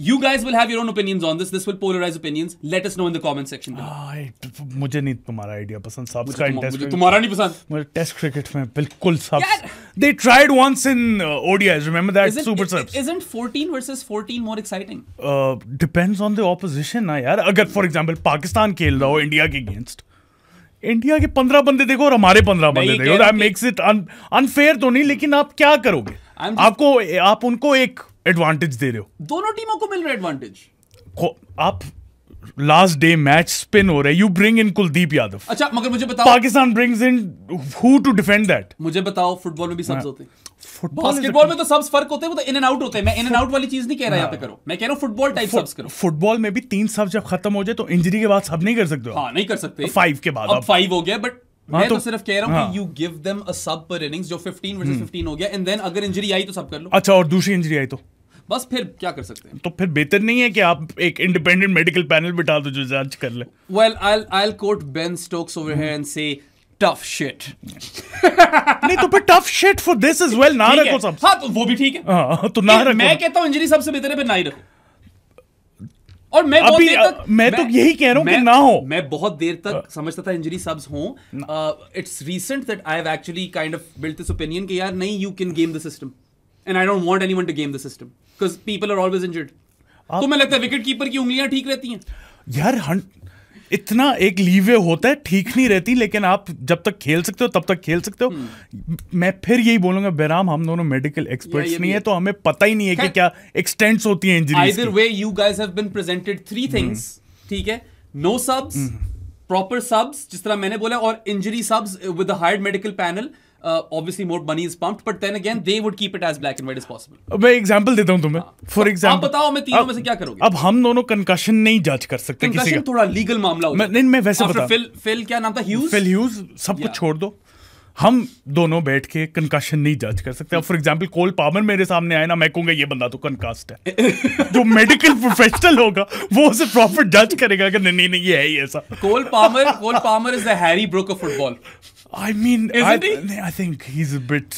Speaker 2: You guys will have your own opinions on this. This will polarize opinions. Let us know in the comment section below.
Speaker 1: मुझे नहीं तुम्हारा idea पसंद subs का.
Speaker 2: मुझे तुम्हारा नहीं पसंद.
Speaker 1: मुझे टेस्ट क्रिकेट में बिल्कुल subs. They tried once in ODIs. Remember that super subs?
Speaker 2: Isn't 14 versus 14 more exciting?
Speaker 1: Depends on the opposition ना यार. अगर for example पाकिस्तान खेल रहा हो इंडिया के अगेंस्ट, इंडिया के 15 बंदे देखो और हमारे 15 बंदे देखो. That makes it unfair तो नहीं, लेकिन आप क्या करोगे? आप उनको एक एडवांटेज दे रहे हो.
Speaker 2: दोनों टीमों को मिल रहा है एडवांटेज.
Speaker 1: आप लास्ट डे मैच स्पिन हो रहा है, you bring in Kuldeep Yadav.
Speaker 2: अच्छा, मगर मुझे बताओ,
Speaker 1: Pakistan brings in who to defend that?
Speaker 2: मुझे बताओ, फुटबॉल में भी सबस होते हैं. बास्केटबॉल में तो सबस फर्क होते हैं, वो तो इन एंड आउट होते हैं. मैं इन एंड आउट वाली चीज नहीं कह रहा यहाँ पे करो. मैं कह रहा हूँ फुटबॉल टाइप सबस करो.
Speaker 1: फुटबॉल में भी 3 सब जब खत्म हो जाए तो इंजरी के बाद सब नहीं कर सकते हो.
Speaker 2: हाँ, नहीं कर सकते.
Speaker 1: 5 के बाद
Speaker 2: अब 5 हो गया, बट मैं तो सिर्फ कह रहा हूँ कि यू गिव देम अ सब पर इनिंग्स, जो 15 वर्सेस 15 हो गया, एंड देन अगर इंजरी आई तो सब कर लो.
Speaker 1: अच्छा, और दूसरी इंजरी आई तो
Speaker 2: बस फिर क्या कर सकते हैं?
Speaker 1: तो फिर बेहतर नहीं है कि आप एक इंडिपेंडेंट मेडिकल पैनल बिठा दो जो जांच कर ले.
Speaker 2: Well, I'll quote Ben Stokes over here and say tough shit.
Speaker 1: नहीं तो फिर tough shit for this as well ना रखो सब.
Speaker 2: हाँ, तो वो भी ठीक है.
Speaker 1: हाँ, तो ना रखो.
Speaker 2: मैं कहता हूँ इंजरी सबसे बेहतर है, फिर ना ही रखो. और मैं बहुत
Speaker 1: अभी
Speaker 2: देर तक
Speaker 1: मैं तो यही कह रहा हूं कि ना हो।
Speaker 2: मैं बहुत देर तक समझता था इंजरी सब्स हों. It's recent that I have actually kind of built this opinion कि यार नहीं, you can game the system and I don't want anyone to game the system because people are always injured. तो मैं लगता है wicket keeper की उंगलियां ठीक रहती हैं
Speaker 1: यार. इतना एक लीवे होता है, ठीक नहीं रहती, लेकिन आप जब तक खेल सकते हो तब तक खेल सकते हो. मैं फिर यही बोलूंगा बेराम, हम दोनों मेडिकल एक्सपर्ट्स नहीं है, तो हमें पता ही नहीं है कि क्या एक्सटेंट्स होती हैं injuries.
Speaker 2: Either way you guys have been presented 3 things. ठीक है, नो सबस, प्रॉपर सबस जिस तरह मैंने बोला, और इंजरी सबस with the hired medical panel. Obviously more money is pumped, but then again they would keep it as black and white as possible.
Speaker 1: मैं एग्जांपल देता हूं तुम्हें. फॉर एग्जांपल
Speaker 2: आप बताओ मैं तीनों में से क्या करोगे?
Speaker 1: अब हम दोनों कंकशन नहीं जज कर सकते किसी का.
Speaker 2: कंकशन थोड़ा लीगल मामला हो.
Speaker 1: मैं वैसे बता.
Speaker 2: फिल क्या नाम था?
Speaker 1: Phil Hughes. सब कुछ छोड़ दो, हम दोनों बैठ के कंकशन नहीं जज कर सकते. अब फॉर एग्जांपल कोल पामर मेरे सामने आए ना, मैं कहूंगा ये बंदा तो कंकास्ट है. जो मेडिकल प्रोफेशनल होगा वो उसे प्रॉपर जज करेगा कि नहीं नहीं ये है ही ऐसा.
Speaker 2: Cole Palmer is the Harry Brook of football.
Speaker 1: I mean, I think he's a bit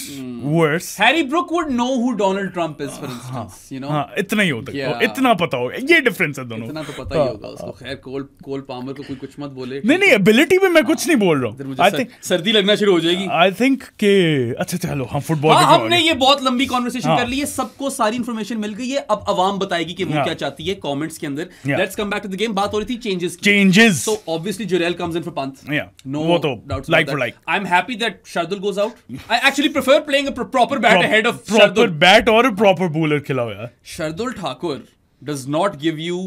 Speaker 1: worse.
Speaker 2: Harry Brook would know who Donald Trump is, for instance. You know.
Speaker 1: हाँ, इतना ही होता है. इतना पता होगा. ये डिफरेंस है दोनों.
Speaker 2: इतना तो पता ही होगा उसको. खैर, कोल पामर को कोई कुछ मत बोले.
Speaker 1: नहीं एबिलिटी में मैं कुछ नहीं बोल रहा हूँ. I think
Speaker 2: सर्दी लगना शुरू हो जाएगी.
Speaker 1: I think के अच्छा चलो हम फुटबॉल.
Speaker 2: हाँ, हमने ये बहुत लंबी कॉन्वर्सेशन कर ली है. सबको सारी इन्फॉर्मेशन मिल गई है. अब अवाम बताएगी कि वो क्या चाहती है कमेंट्स के अंदर. Let's come back to the game. बात हो रही थी changes. So obviously Jurel comes in for Pant. No doubts. Like for like. I'm happy that Shardul goes out. I actually prefer playing a proper bat ahead of
Speaker 1: proper
Speaker 2: Shardul.
Speaker 1: bat or a proper bowler खिलाओ यार.
Speaker 2: Shardul Thakur does not give you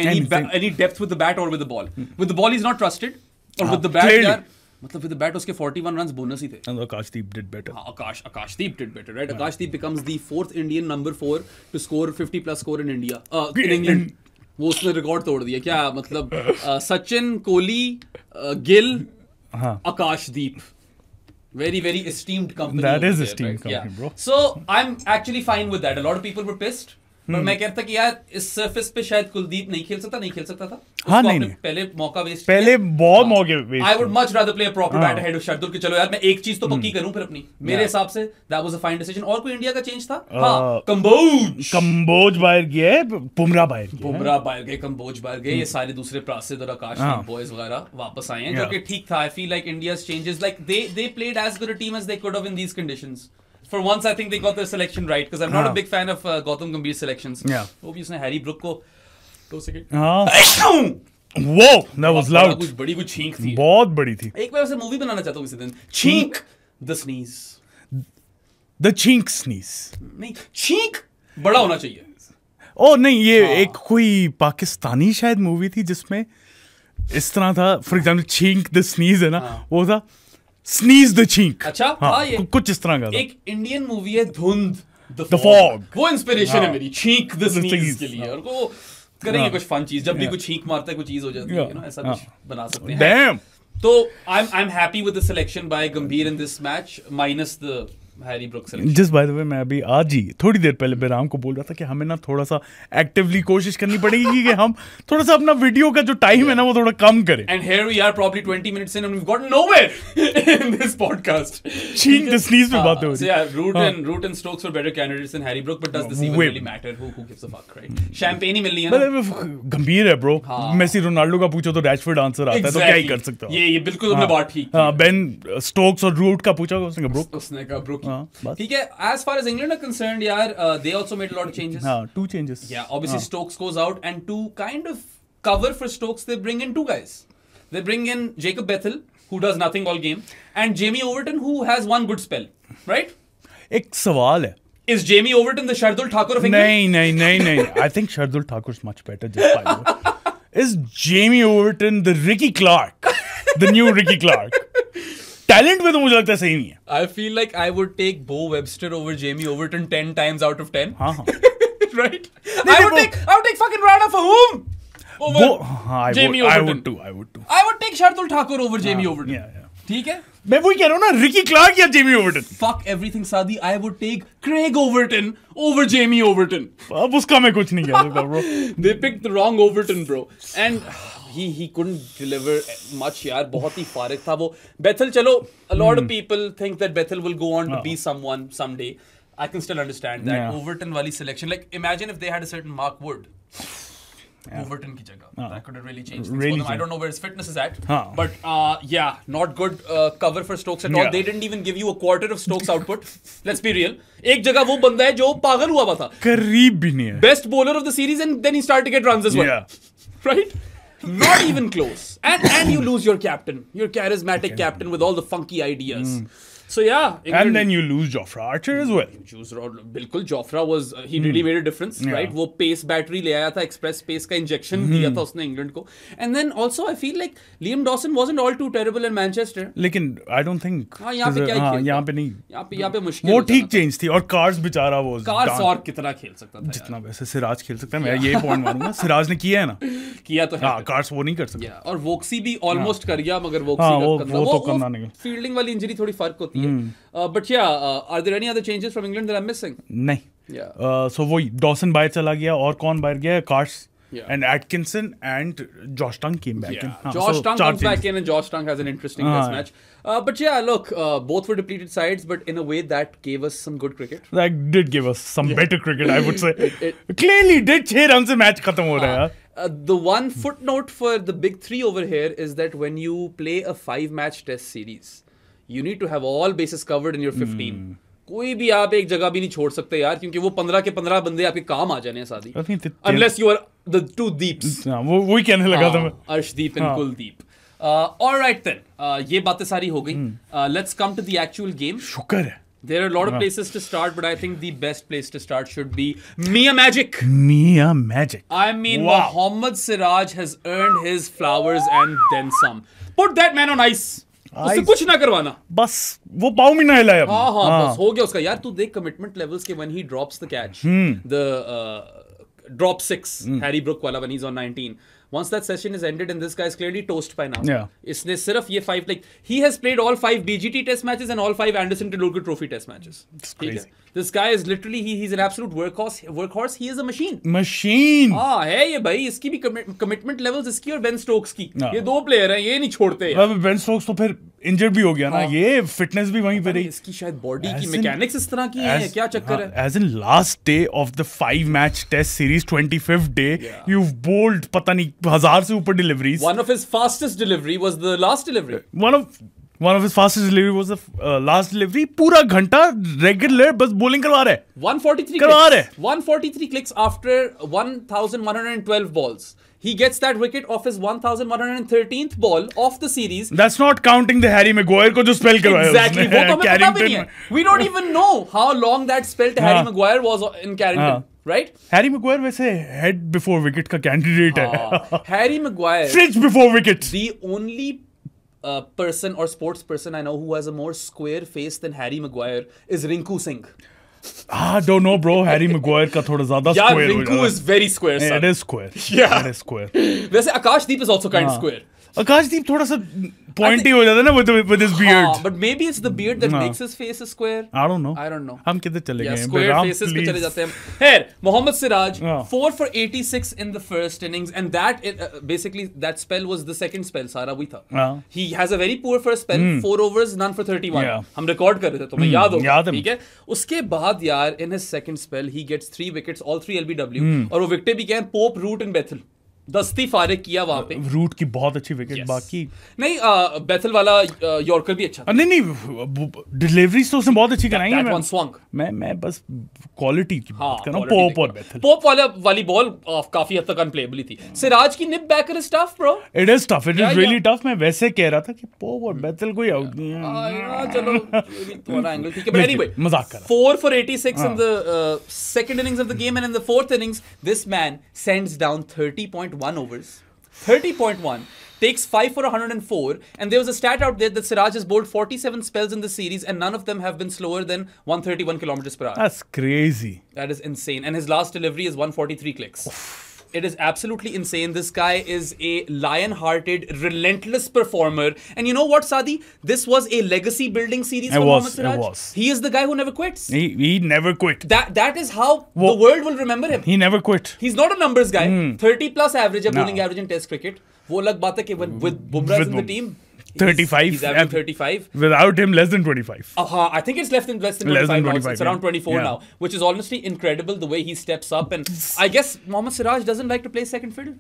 Speaker 2: any depth with the bat or with the ball. With the ball he's not trusted. और with the bat यार, मतलब with the bat उसके 41 runs bonus ही थे.
Speaker 1: And Akashdeep did better.
Speaker 2: Akashdeep did better, right? Akashdeep becomes the 4th Indian number 4 to score 50 plus score in India. In England. वो उसने record तोड़ दिया. क्या मतलब Sachin, Kohli, Gill, Akashdeep. Very, very esteemed company.
Speaker 1: That is
Speaker 2: there,
Speaker 1: esteemed
Speaker 2: right?
Speaker 1: company, bro.
Speaker 2: So I'm actually fine with that. A lot of people were pissed. पर मैं कहता कि यार इस सरफेस पे शायद कुलदीप नहीं खेल सकता था.
Speaker 1: हाँ नहीं.
Speaker 2: पहले मौका वेस्ट.
Speaker 1: पहले बहुत मौके waste.
Speaker 2: I would much rather play a proper bat ahead of Shardul कि चलो यार मैं एक चीज तो पक्की करूं फिर अपनी. मेरे हिसाब से that was a fine decision. और कोई इंडिया का चेंज था? हाँ,
Speaker 1: कंबोज बाहर गया है, बुमराह बाहर
Speaker 2: गए, कंबोज बाहर गए. ये सारे दूसरे प्रासिद और आकाशदीप बॉयज वगैरह वापस आए हैं, जो कि ठीक था. I feel like India's changes, like they played as good a team as they could have in these conditions. For once, I think they got their selection right, because I'm not a big fan of Gautam Gambhir's selections. वो भी उसने Harry Brook को 2 second.
Speaker 1: वो that was loud.
Speaker 2: कुछ छींक थी.
Speaker 1: बहुत बड़ी थी.
Speaker 2: एक बार उसे मूवी बनाना चाहता हूँ किसी दिन. छींक द स्नीज.
Speaker 1: द छींक स्नीज.
Speaker 2: नहीं, छींक बड़ा होना चाहिए.
Speaker 1: ओ नहीं, ये एक कोई पाकिस्तानी शायद मूवी थी जिसमें इस तरह था. फॉर एग्जाम्पल छींक द स्नीज है ना, वो था स्नीज द छींक.
Speaker 2: अच्छा, हाँ, ये
Speaker 1: कुछ इस तरह का था.
Speaker 2: एक इंडियन मूवी है धुंध,
Speaker 1: द फॉग.
Speaker 2: वो इंस्पिरेशन है मेरी छींक द स्नीज के लिए. और वो करेंगे कुछ फन चीज. जब भी कुछ छींक मारता है कुछ चीज हो जाती है, ऐसा कुछ बना सकते हैं.
Speaker 1: Damn.
Speaker 2: तो I'm happy with the selection by Gambhir in this match, minus the Harry Brook selection.
Speaker 1: Just by the way, मैं अभी आज ही थोड़ी देर पहले बेराम को बोल रहा था कि हमें ना थोड़ा सा एक्टिवली कोशिश करनी पड़ेगी कि हम थोड़ा सा अपना वीडियो का जो टाइम है ना वो थोड़ा कम करें.
Speaker 2: And here we are probably 20 minutes in and we've gotten nowhere in this podcast.
Speaker 1: छींक द स्नीज पे बातें हो रही.
Speaker 2: So yeah, Root and Stokes were better candidates than Harry Brook, but does this even really matter? Who gives a fuck, right? Champagne ही मिलनी है ना.
Speaker 1: गंभीर है ब्रो. मेसी रोनाल्डो का पूछो तो रैशफोर्ड आंसर आता है, तो क्या ही कर सकते हो.
Speaker 2: ये बिल्कुल तुमने बात ठीक.
Speaker 1: बेन स्टोक्स और रूट का पूछा उसने कहा ब्रुक.
Speaker 2: ठीक है. As far as England are concerned, they also made a lot of changes.
Speaker 1: 2 changes.
Speaker 2: Yeah, obviously Stokes goes out, and to kind of cover for Stokes, they bring in 2 guys. They bring in Jacob Bethel, who does nothing all game, and Jamie Overton, who has one good spell, right?
Speaker 1: एक सवाल है.
Speaker 2: Is Jamie Overton the Shardul Thakur of England?
Speaker 1: नहीं. I think Shardul Thakur is much better. Just by the way. Is Jamie Overton the Ricky Clark? The new Ricky Clark? Talent में तो मुझे लगता है सही नहीं है.
Speaker 2: I feel like I would take Bo Webster over Jamie Overton 10 times out of 10.
Speaker 1: हाँ.
Speaker 2: Right? I would take fucking Rana Fahum over Jamie Overton.
Speaker 1: I would too.
Speaker 2: I would take Shardul Thakur over Jamie Overton.
Speaker 1: Yeah.
Speaker 2: ठीक है.
Speaker 1: मैं वही कह रहा हूँ ना, Ricky Clark या Jamie Overton.
Speaker 2: Fuck everything Saadi. I would take Craig Overton over Jamie Overton.
Speaker 1: अब उसका मैं कुछ नहीं कह सकता bro.
Speaker 2: They picked the wrong Overton, bro. And he couldn't deliver much यार. बहुत ही फारिग था वो. Bethel, चलो, a lot of people think that Bethel will go on to be someone someday. I can still understand that. Overton वाली selection, like imagine if they had a certain Mark Wood. Overton की जगह. That could have really changed
Speaker 1: Really
Speaker 2: things for them. I
Speaker 1: changed.
Speaker 2: don't know where his fitness is at.
Speaker 1: हाँ.
Speaker 2: But yeah, not good cover for Stokes at all.
Speaker 1: Yeah.
Speaker 2: They didn't even give you a quarter of Stokes output. Let's be real. एक जगह वो बंदा है जो पागल हुआ हुआ था.
Speaker 1: करीब भी नहीं है.
Speaker 2: Best bowler of the series, and then he started to get runs as well.
Speaker 1: Yeah.
Speaker 2: Right? Not even close. And you lose your captain, your charismatic captain with all the funky ideas. So yeah, England,
Speaker 1: And then you lose Jofra Archer as well.
Speaker 2: बिल्कुल Jofra was he really made a difference, right? वो pace battery ले आया था, express pace का injection दिया था उसने England को. And then also I feel like Liam Dawson wasn't all too terrible in Manchester.
Speaker 1: लेकिन I don't think
Speaker 2: हाँ यहाँ पे क्या ही खेलता.
Speaker 1: यहाँ पे नहीं.
Speaker 2: यहाँ पे मुश्किल.
Speaker 1: वो ठीक चेंज थी और कार्स बेचारा वो
Speaker 2: कार्स और कितना खेल सकता था.
Speaker 1: जितना वैसे सिराज खेल सकता है मैं ये पॉइंट मारूंगा. सिराज ने किया है ना.
Speaker 2: किया तो है.
Speaker 1: हाँ कार्स वो नहीं कर सकता.
Speaker 2: और वोक्सी भी ऑलमोस्ट कर गया मगर वोक्सी का
Speaker 1: वो तो करना नहीं.
Speaker 2: फील्डिंग वाली इंजरी थोड़ी फर्क होती है. But yeah, are there any other changes from England that I'm missing?
Speaker 1: नहीं.
Speaker 2: Yeah.
Speaker 1: So वही डॉसन बाहर चला गया और कौन बाहर गया? Cars.
Speaker 2: Yeah.
Speaker 1: And Atkinson and Josh Tongue came back in.
Speaker 2: Josh Tongue comes back in and Josh Tongue has an interesting test match. But yeah, look, both were depleted sides, but in a way that gave us some good cricket.
Speaker 1: That did give us some better cricket, I would say. Clearly did 6 runs से match खत्म हो रहा है यार.
Speaker 2: The one footnote for the big three over here is that when you play a 5-match test series, you need to have all bases covered in your 15. कोई भी आप एक जगह भी नहीं छोड़ सकते यार क्योंकि वो 15 के 15 बंदे आपके काम आ जाने हैं शादी. Unless you are the two Deeps.
Speaker 1: वो वही कहने लगा था मैं.
Speaker 2: Arshdeep and Kuldeep. All right then. ये बातें सारी हो गई. Let's come to the actual game.
Speaker 1: शुक्र है.
Speaker 2: There are a lot of places to start, but I think the best place to start should be Mia Magic.
Speaker 1: Mia Magic.
Speaker 2: I mean, Mohammad Siraj has earned his flowers and then some. Put that man on ice. उससे कुछ ना करवाना.
Speaker 1: बस वो पाव में ना हिलाया.
Speaker 2: हाँ बस हो गया उसका. यार तू देख कमिटमेंट लेवल्स के when he drops the catch, the drop 6 Harry Brook वाला when he's on 19. Once that session is ended and this guy is clearly toast by now.
Speaker 1: Yeah.
Speaker 2: इसने सिर्फ ये 5 like he has played all 5 BGT test matches and all 5 Anderson Tendulkar Trophy test matches.
Speaker 1: It's crazy.
Speaker 2: This guy is literally he's an absolute workhorse. He is a machine.
Speaker 1: Machine.
Speaker 2: हाँ है ये भाई. इसकी भी commitment levels इसकी और Ben Stokes की. ये दो player हैं. ये नहीं छोड़ते.
Speaker 1: अब Ben Stokes तो फिर injured भी हो गया ना. ये fitness भी वहीं पे रही.
Speaker 2: इसकी शायद body की mechanics इस तरह की है. क्या चक्कर है?
Speaker 1: As in last day of the 5-match test series, 25th day, you've bowled पता नहीं 1000 से ऊपर deliveries.
Speaker 2: One of his fastest delivery was the last delivery.
Speaker 1: One of his fastest delivery was the last delivery. पूरा घंटा regular बस bowling करवा रहा है.
Speaker 2: 143
Speaker 1: करवा रहा है.
Speaker 2: 143 clicks after 1112 balls. He gets that wicket off his 1113th ball of the series.
Speaker 1: That's not counting the Harry Maguire को जो spell करवाया उसने.
Speaker 2: Exactly. वो तो हमें पता भी नहीं है. We don't even know how long that spell to Harry Maguire was in Carrington. Right?
Speaker 1: Harry Maguire वैसे head before wicket का candidate है.
Speaker 2: Harry Maguire.
Speaker 1: Fridge before wicket.
Speaker 2: The only person or sports person I know who has a more square face than Harry Maguire is Rinku Singh.
Speaker 1: Don't know bro. Harry Maguire का थोड़ा ज़्यादा square.
Speaker 2: Yeah, Rinku is very square. Son.
Speaker 1: It is square.
Speaker 2: Yeah.
Speaker 1: It is square.
Speaker 2: वैसे Akashdeep is also kind of square.
Speaker 1: Akashdeep थोड़ा सा pointy हो जाता है ना with his beard.
Speaker 2: But maybe it's the beard that makes his face a square.
Speaker 1: I don't know.
Speaker 2: हम
Speaker 1: किधर चले गए?
Speaker 2: Square faces पे चले जाते हैं. Here, Mohammad Siraj, 4 for 86 in the first innings, and that basically that spell was the second spell. सारा वही था. He has a very poor first spell, 4 overs, none for 31. हम record कर रहे थे, तुम्हें याद होगा, ठीक है? उसके बाद यार, in his second spell, he gets 3 wickets, all 3 LBW, और वो विकेटें भी क्या हैं? Pope, Root and Bethel. दस्ती फारिग किया वहां पे.
Speaker 1: रूट की बहुत अच्छी विकेट. बाकी
Speaker 2: नहीं बेथल वाला यॉर्कर भी अच्छा था.
Speaker 1: नहीं डिलीवरीज तो उसने बहुत अच्छी कराई है. मैं बस क्वालिटी की बात कर रहा हूं. पोप और बेथल.
Speaker 2: पोप वाली बॉल काफी हद तक अनप्लेएबल थी. सिराज की nip backer is tough bro.
Speaker 1: It is tough. It is really tough. मैं वैसे कह रहा था कि पोप और बेथल कोई आउट नहीं है.
Speaker 2: चलो थोड़ा एंगल ठीक है. बट एनीवे
Speaker 1: मजाक कर रहा.
Speaker 2: 4 for 86 in the second innings of the game, and in the fourth innings this man sends down 30.1 overs. 30.1 takes 5 for 104, and there was a stat out there that Siraj has bowled 47 spells in the series and none of them have been slower than 131 kilometers per hour.
Speaker 1: That's crazy.
Speaker 2: That is insane. And his last delivery is 143 clicks. It is absolutely insane. This guy is a lion-hearted, relentless performer. And you know what, Sadi? This was a legacy-building series for Mohammad Siraj.
Speaker 1: It was.
Speaker 2: He is the guy who never quits.
Speaker 1: He never quit.
Speaker 2: That is how the world will remember him.
Speaker 1: He never quit.
Speaker 2: He's not a numbers guy. 30 plus average, bowling average in Test cricket. वो अलग बात है कि with Bumrah in the team.
Speaker 1: 35.
Speaker 2: He's averaging 35.
Speaker 1: Without him, less than 25.
Speaker 2: I think it's less than 25 now. It's around 24 now, which is honestly incredible the way he steps up. And I guess Mohammad Siraj doesn't like to play second fiddle.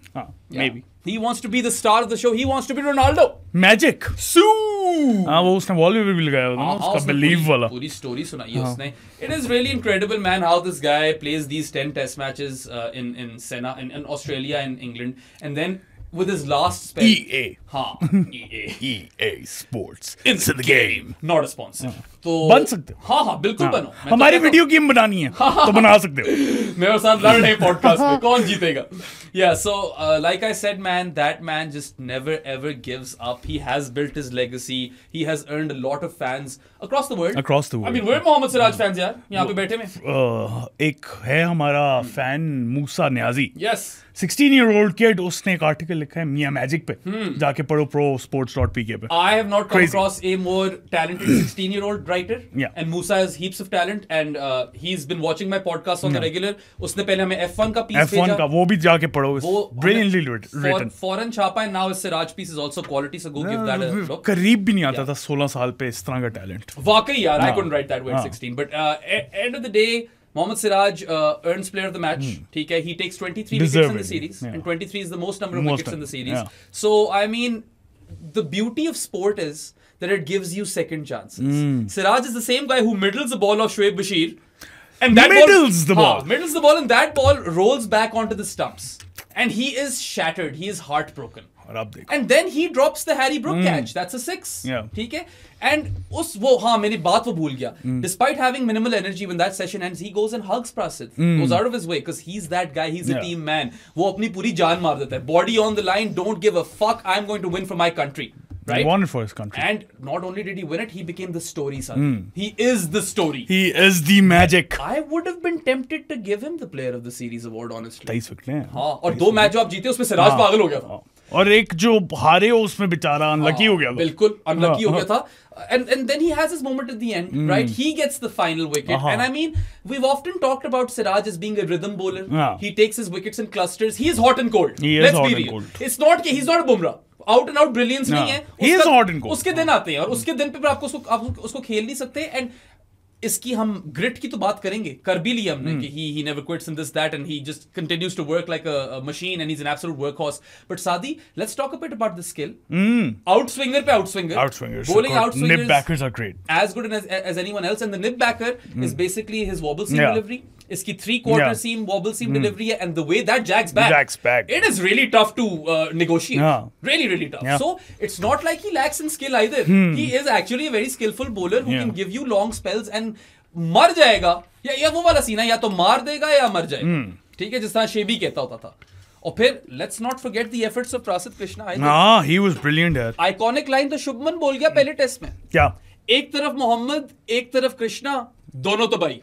Speaker 1: Maybe.
Speaker 2: He wants to be the star of the show. He wants to be Ronaldo.
Speaker 1: Magic. वो उसने wallpaper भी लगाया था ना उसका believe वाला.
Speaker 2: पूरी story सुनाई है उसने. It is really incredible, man, how this guy plays these 10 test matches in Senna, in Australia and England, and then with his last spell.
Speaker 1: EA.
Speaker 2: EA
Speaker 1: Sports. It's in the game.
Speaker 2: Not a sponsor. तो
Speaker 1: बन सकते हो.
Speaker 2: हाँ बिल्कुल बनो.
Speaker 1: हमारी video game बनानी है तो बना सकते हो.
Speaker 2: मेरे साथ लड़ रहे पॉडकास्ट में कौन जीतेगा? Yeah, so like I said, man, that man just never ever gives up. He has built his legacy. He has earned a lot of fans across the world. I mean, we're Mohammad Siraj fans यार यहाँ पे बैठे में.
Speaker 1: एक है हमारा fan मूसा Niazi.
Speaker 2: Yes.
Speaker 1: 16-year-old kid, उसने एक आर्टिकल लिखा है मियां मैजिक पे. जाके पढ़ो prosports.pk पे.
Speaker 2: I have not come across a more talented 16-year-old writer.
Speaker 1: Yeah.
Speaker 2: And Musa has heaps of talent, and he's been watching my podcast on the regular. उसने पहले हमें F1 का piece भेजा.
Speaker 1: F1 का वो भी जाके पढ़ो. Brilliantly written.
Speaker 2: Foreign छापा, and now his Siraj piece is also quality, so go give that a look.
Speaker 1: करीब भी नहीं आता था 16 साल पे इस तरह का talent.
Speaker 2: वाकई यार, I couldn't write that way at 16. But end of the day, Mohammad Siraj earns player of the match. ठीक है, he takes 23 wickets in the series, and 23 is the most number of wickets in the series. So I mean, the beauty of sport is that it gives you second chances. Siraj is the same guy who middles the ball off Shoaib Bashir, and that middles the ball, and that ball rolls back onto the stumps, and he is shattered. He is heartbroken. And then he drops the Harry Brook catch. That's a 6. ठीक है. And मेरी बात वो भूल गया. Despite having minimal energy when that session ends, he goes and hugs Prasidh. Goes out of his way because he's that guy. He's a team man. वो अपनी पूरी जान मार देता है. Body on the line. Don't give a fuck. I'm going to win for my country. Right?
Speaker 1: He won it for his country.
Speaker 2: And not only did he win it, he became the story, son. He is the story.
Speaker 1: He is the magic.
Speaker 2: I would have been tempted to give him the Player of the Series award, honestly.
Speaker 1: 23 wicket हैं.
Speaker 2: हाँ, और 2 match जो आप जीते उसमें सिराज पागल हो गया था.
Speaker 1: और एक जो हारे उसमें बेचारा अनलकी हो गया था.
Speaker 2: बिल्कुल अनलकी हो गया था. And then he has his moment at the end, right? He gets the final wicket. And I mean, we've often talked about Siraj as being a rhythm bowler. He takes his wickets in clusters. He is hot and cold. Let's be real. It's not he's not a Bumrah. Out and out brilliance नहीं है. उसके दिन आते हैं और उसके दिन पे आपको उसको खेल नहीं सकते. एंड इसकी हम ग्रिट की तो बात करेंगे, कर भी लिया हमने कि he never quits in this that and he just continues to work like a machine and he's an absolute workhorse. But Saadi, let's talk a bit about the skill. Outswinger pe outswinger. Bowling outswingers.
Speaker 1: Nib backers are great.
Speaker 2: As good as anyone else. And the nib backer is basically his wobble seam delivery. इसकी 3/4 seam wobble seam delivery है, and the way that jags back, it is really tough to negotiate. Really tough. So it's not like he lacks in skill either. He is actually a very skillful bowler who can give you long spells and मर जाएगा या वो वाला scene है, या तो मार देगा या मर जाएगा. ठीक है, जिस तरह शेबी कहता होता था. और फिर let's not forget the efforts of Prasidh Krishna.
Speaker 1: He was brilliant here.
Speaker 2: Iconic line तो शुभमन बोल गया पहले टेस्ट में. क्या? एक तरफ मोहम्मद, एक तरफ कृष्णा, दोनों तो भाई.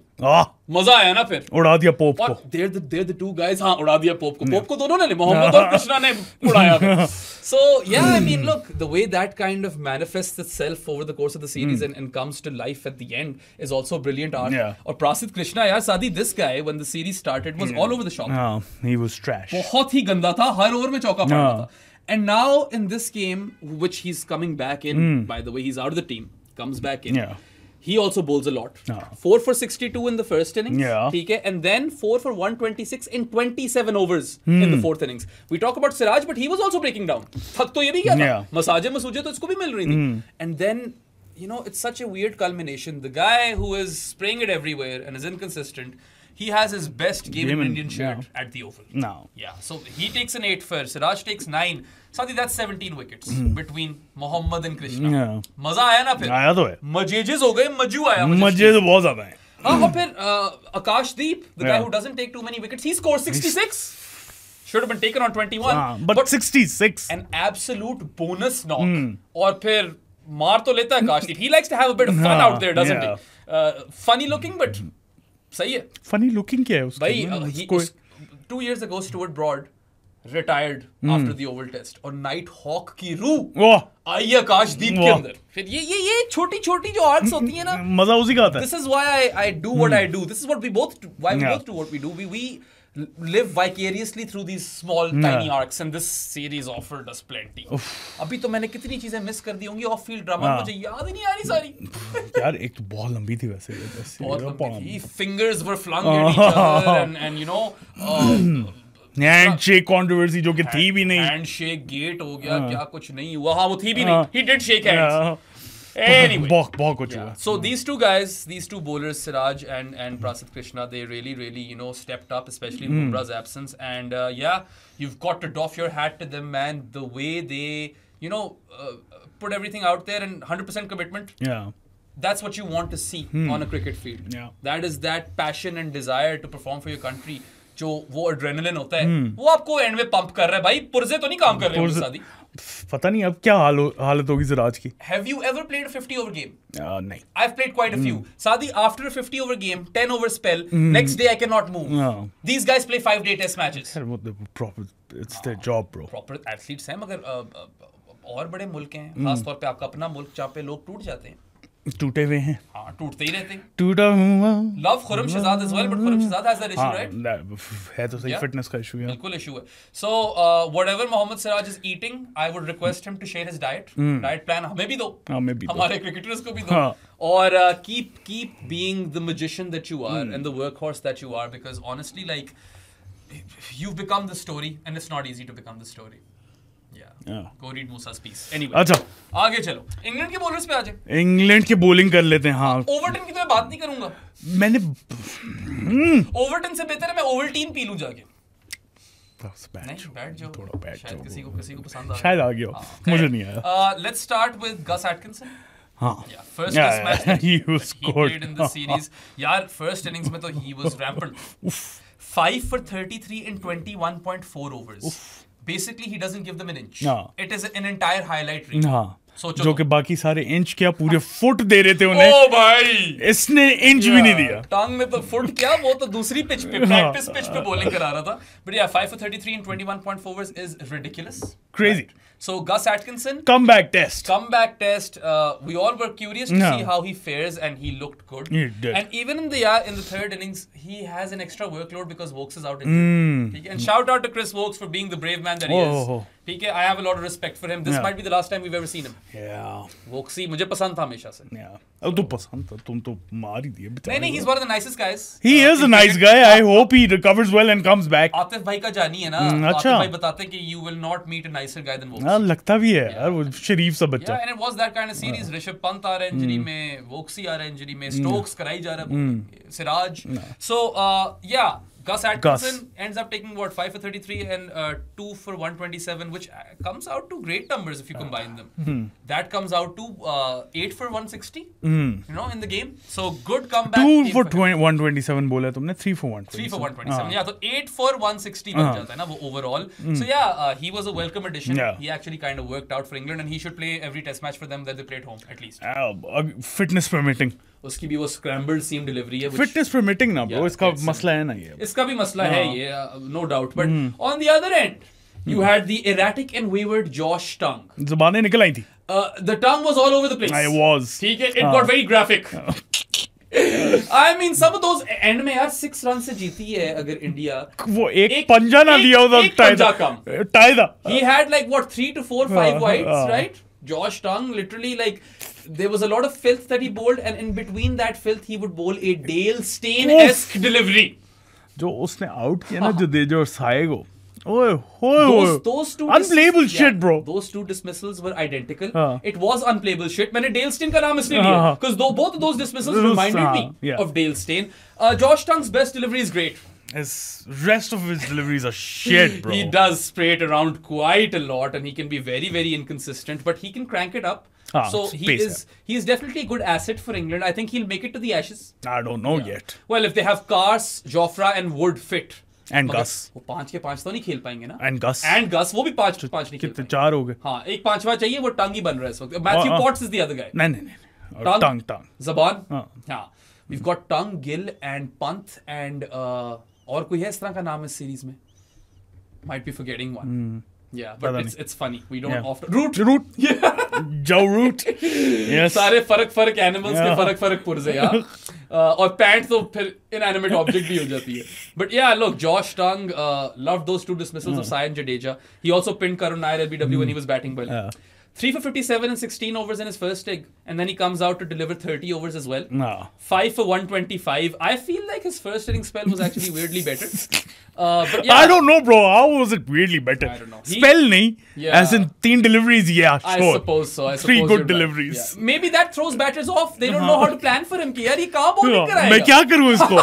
Speaker 2: मजा आया ना. फिर
Speaker 1: उड़ा दिया पोप को.
Speaker 2: They're the two guys. हाँ, उड़ा दिया पोप को. पोप को दोनों ने, मोहम्मद और कृष्णा ने उड़ाया. So yeah, I mean, look, the way that kind of manifests itself over the course of the series and comes to life at the end is also brilliant art. और Prasidh Krishna यार, Saadi, this guy when the series started was all over the shop.
Speaker 1: He was trash.
Speaker 2: बहुत ही गंदा था, हर over में चौका मारता था. And now in this game, which he's coming back in, by the way, he's out of the team, comes back in. He also bowls a lot. 4 for 62 in the first innings. Okay? And then 4 for 126 in 27 overs in the fourth innings. We talk about Siraj, but he was also breaking down. थक तो ये भी क्या था? मसाजे मसूजे तो इसको भी मिल रही थी. And then, you know, it's such a weird culmination. The guy who is spraying it everywhere and is inconsistent, he has his best game in Indian shirt at the Oval. Yeah, so he takes an 8 for, Siraj takes 9. Saadi, that's 17 wickets between Mohammad and Krishna. मजा आया ना फिर?
Speaker 1: आया तो है.
Speaker 2: मजेजेस हो गए, मजू आया.
Speaker 1: मजे तो बहुत ज्यादा हैं.
Speaker 2: हाँ, और फिर Akashdeep, the guy who doesn't take too many wickets, he scores 66. Should have been taken on 21.
Speaker 1: But 66.
Speaker 2: An absolute bonus knock. और फिर मार तो लेता है Akashdeep. He likes to have a bit of fun out there, doesn't he? Funny looking, but सही है.
Speaker 1: Funny looking क्या है उसका?
Speaker 2: भाई, 2 years ago, Stuart Broad retired after the Oval Test और नाइट हॉक की रूह आई है आकाशदीप के अंदर. फिर ये छोटी जो आर्ट्स होती है ना,
Speaker 1: मजा उसी का आता है.
Speaker 2: This is why I do what I do. This is what we both do. Why we both do what we do. We live vicariously through these small tiny arcs, and this series offered us plenty. अभी तो मैंने कितनी चीजें miss कर दी होंगी of field drama, मुझे याद ही नहीं आ रही सारी.
Speaker 1: यार एक तो बहुत लंबी थी वैसे.
Speaker 2: बहुत लंबी थी. Fingers were flung at each other, and you know.
Speaker 1: Handshake controversy जो कि थी भी नहीं.
Speaker 2: हैंडशेक गेट हो गया, क्या कुछ नहीं हुआ. हाँ, वो थी भी नहीं. He did shake hands. Anyway,
Speaker 1: बहुत कुछ हुआ.
Speaker 2: So these two guys, these two bowlers, Siraj and Prasidh Krishna, they really stepped up, especially in Bumrah's absence. And you've got to doff your hat to them, man. The way they put everything out there and 100% commitment.
Speaker 1: Yeah.
Speaker 2: That's what you want to see on a cricket field.
Speaker 1: Yeah.
Speaker 2: That is that passion and desire to perform for your country. जो वो adrenaline होता है, वो आपको and में pump कर रहा है. भाई पुर्जे तो नहीं काम कर रहे हैं शादी.
Speaker 1: पता नहीं अब क्या हालत होगी सिराज की.
Speaker 2: Have you ever played a 50 over game?
Speaker 1: नहीं.
Speaker 2: I've played quite a few. Sadi, after a 50 over game, 10 over spell, next day I cannot move. These guys play 5-day test matches.
Speaker 1: It's their job, bro.
Speaker 2: Proper athletes हैं, मगर और बड़े मुल्क हैं, खास तौर पे आपका अपना मुल्क जहाँ पे लोग टूट जाते हैं.
Speaker 1: टूटे हुए हैं.
Speaker 2: हाँ, टूटते ही रहते हैं.
Speaker 1: टूटा हुआ.
Speaker 2: Love Khurram Shahzad as well, but Khurram Shahzad has that issue, right?
Speaker 1: है तो सही फिटनेस का इशू है.
Speaker 2: बिल्कुल इशू है. So whatever Mohammad Siraj is eating, I would request him to share his diet plan. हमें भी दो. हमारे cricketers को भी दो. और keep being the magician that you are and the workhorse that you are, because honestly, like, you've become the story, and it's not easy to become the story. Go read Musa's piece. Anyway,
Speaker 1: अच्छा
Speaker 2: आगे चलो. England के bowlers पे आ जाए.
Speaker 1: England की bowling कर लेते हैं. हाँ,
Speaker 2: ओवरटन की तो मैं बात नहीं करूंगा.
Speaker 1: मैंने
Speaker 2: ओवरटन से बेहतर है मैं ओवल्टीन पी लूं जाके.
Speaker 1: नहीं,
Speaker 2: बैट जो
Speaker 1: थोड़ा बैट
Speaker 2: शायद किसी को पसंद आ
Speaker 1: शायद आ गया. मुझे नहीं आया.
Speaker 2: Let's start with Gus Atkinson.
Speaker 1: हाँ.
Speaker 2: First test match that
Speaker 1: he
Speaker 2: played in the series. यार first innings में तो he was rampant. 5 for 33 in 21.4 overs. Basically, he doesn't give them an inch. It is an entire highlight reel. सोचो
Speaker 1: जो कि बाकी सारे inch क्या पूरे फुट दे रहे थे उन्हें.
Speaker 2: ओ भाई,
Speaker 1: इसने इंच भी नहीं दिया.
Speaker 2: टांग में तो फुट क्या, वो तो दूसरी पिच पे, प्रैक्टिस पिच पे बॉलिंग करा रहा था. But yeah, 5 for 33 in 21.4 overs is ridiculous.
Speaker 1: Crazy.
Speaker 2: Right? So Gus Atkinson,
Speaker 1: comeback test.
Speaker 2: We all were curious to see how he fares, and he looked good.
Speaker 1: He did.
Speaker 2: And even in the third innings, he has an extra workload because Vokes is out injured. And shout out to Chris Vokes for being the brave man that he is. ठीक है, I have a lot of respect for him. This might be the last time we've ever seen him.
Speaker 1: Yeah.
Speaker 2: Vokesy मुझे पसंद था हमेशा से.
Speaker 1: Yeah. अब तो पसंद था, तुम तो मार ही दिए.
Speaker 2: नहीं, he's one of the nicest guys.
Speaker 1: He is a nice guy. I hope he recovers well and comes back.
Speaker 2: Atif भाई का जानी है ना. आतिफ भाई बताते हैं कि you will not meet a nicer guy than Vokes.
Speaker 1: हाँ, लगता भी है यार, वो शरीफ सा बच्चा.
Speaker 2: Yeah, and it was that kind of series. Rishabh Pant आ रहा है इंजरी में, Vokesy आ रहा है इंजरी में, Stokes कराई जा रहा है, Siraj. So yeah. Gus Atkinson ends up taking 5 for 33 and 2 for 127, which comes out to great numbers if you combine them. That comes out to 8 for 160, in the game. So good comeback.
Speaker 1: 2 for 127 बोला तुमने, 3 for 127.
Speaker 2: 3 for 127. Yeah, so 8 for 160 बन जाता है ना वो overall. So yeah, he was a welcome addition. He actually kind of worked out for England, and he should play every test match for them that they play at home at least.
Speaker 1: Fitness permitting.
Speaker 2: उसकी भी वो scrambled seam delivery है.
Speaker 1: Fitness permitting ना bro, इसका मसला है ना ये.
Speaker 2: इसका भी मसला है ये, no doubt. But on the other end, you had the erratic and wayward Josh Tongue.
Speaker 1: ज़बानें निकल आई थी.
Speaker 2: The tongue was all over the place.
Speaker 1: I was.
Speaker 2: ठीक है, it got very graphic. I mean, some of those end में यार 6 run से जीती है अगर इंडिया.
Speaker 1: वो एक पंजा ना दिया उधर.
Speaker 2: एक पंजा कम.
Speaker 1: टाइदा.
Speaker 2: He had like what 3 to 4, 5 wides, right? Josh Tongue literally like. There was a lot of filth that he bowled, and in between that filth, he would bowl a Dale Steyn-esque delivery.
Speaker 1: जो उसने out किया ना, जो Deja और Saego. Those two unplayable shit, bro.
Speaker 2: Those two dismissals were identical. It was unplayable shit. मैंने Dale Steyn का नाम इसलिए लिया because both of those dismissals reminded me of Dale Steyn. Josh Tongue's best delivery is great.
Speaker 1: His rest of his deliveries are shit, bro.
Speaker 2: He does spray it around quite a lot, and he can be very, very inconsistent, but he can crank it up. So he is definitely a good asset for England. I think he'll make it to the Ashes.
Speaker 1: I don't know yet.
Speaker 2: Well, if they have Cars, Jofra and Wood fit.
Speaker 1: And Gus.
Speaker 2: वो 5 के 5 तो नहीं खेल पाएंगे ना.
Speaker 1: And Gus.
Speaker 2: वो भी 5 नहीं खेल
Speaker 1: कितने 4 हो गए.
Speaker 2: हाँ, एक 5वां चाहिए, वो टंग ही बन रहा है इस वक्त. Matthew Potts is the other guy.
Speaker 1: नहीं. Tongue.
Speaker 2: Zaban. हाँ. We've got Tongue, Gill and Pant and और कोई है इस तरह का नाम इस सीरीज में. Might be forgetting one. Yeah, but it's funny. We don't often root.
Speaker 1: Joe Root. Yes.
Speaker 2: सारे फर्क एनिमल्स के फर्क पुर्जे यार. और पैंट तो फिर inanimate object भी हो जाती है. But yeah, look, Josh Tongue loved those 2 dismissals of Sai and Jadeja. He also pinned Karun Nair LBW when he was batting well. 3 for 57 and 16 overs in his first leg, and then he comes out to deliver 30 overs as well. 5 for 125. I feel like his first inning spell was actually weirdly better. But yeah,
Speaker 1: I don't know, bro. How was it weirdly better?
Speaker 2: I don't know.
Speaker 1: Spell nahi. As in 3 deliveries, yeah,
Speaker 2: I
Speaker 1: sure.
Speaker 2: suppose so.
Speaker 1: 3 good deliveries.
Speaker 2: Right. Yeah. Maybe that throws batters off. They don't know how to plan for him. कि यार ये कहाँ bowling कराएगा?
Speaker 1: मैं क्या करूँ इसको?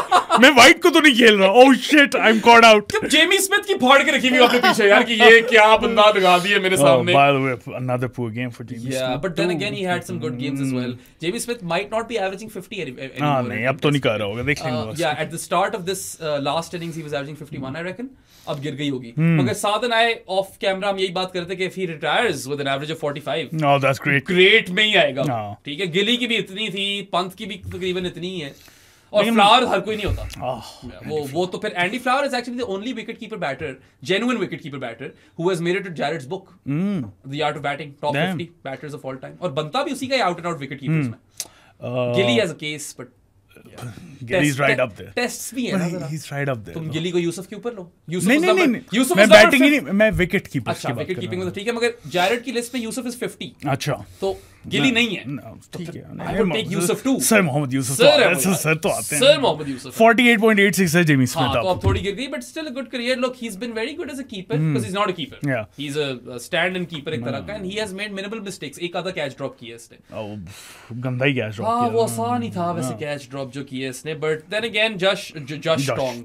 Speaker 1: मैं white को तो नहीं खेल रहा. Oh shit, I'm caught out.
Speaker 2: जब जेमी स्मिथ की फाड़ के रखी हुई अपने पीछे यार कि ये क्या बंदा लगा दिया मेरे सामने.
Speaker 1: By the way, another poor game for Jamie Smith.
Speaker 2: Yeah, but then again he had some good games as well. Jamie Smith might not be averaging 50 anymore.
Speaker 1: नहीं, अब तो नहीं कर रहा होगा. देख लेंगे.
Speaker 2: Yeah, at the start of this last innings he was averaging 51, I reckon. अब गिर गई होगी. मगर साधन आए ऑफ कैमरा हम यही बात करते कि if he retires with an average of 45.
Speaker 1: No, that's great.
Speaker 2: Great में ही आएगा. ठीक है, गिली की भी इतनी थी, पंत की भी तकरीबन इतनी ही है. और फ्लावर हर कोई नहीं होता. वो तो फिर Andy flower is actually the only wicket-keeper batter, genuine wicket-keeper batter who has made it to Jared's book. The Art of Batting, top 50 batters of all time. और बनता भी उसी का out and out wicket-keepers में. Gilly has a case, but
Speaker 1: Gilly's right up there.
Speaker 2: Tests भी है ना जरा.
Speaker 1: He's right up there.
Speaker 2: तुम गिली को यूसुफ के ऊपर लो.
Speaker 1: नहीं. मैं बैटिंग ही नहीं, मैं विकेट कीपर की बात कर रहा हूं.
Speaker 2: विकेट कीपिंग में तो ठीक है, मगर जैरेड की लिस्ट में यूसुफ इज 50.
Speaker 1: अच्छा.
Speaker 2: तो गिली नहीं है.
Speaker 1: ठीक है.
Speaker 2: I would take Yusuf too.
Speaker 1: Sir Mohammad Yusuf. Sir तो आते हैं.
Speaker 2: सर मोहम्मद यूसुफ.
Speaker 1: 48.86 है जेमी स्मिथ.
Speaker 2: तो अब थोड़ी गिर गई, but still a good career. Look, he's been very good as a keeper because he's not a keeper.
Speaker 1: Yeah.
Speaker 2: He's a stand-in keeper एक तरह का, and he has made minimal mistakes. एक आधा कैच ड्रॉप किया इसने.
Speaker 1: गंदा ही catch drop किया.
Speaker 2: हाँ, वो आसान ही था वैसे कैच ड्रॉप जो किया इसने, but then again Josh Tong.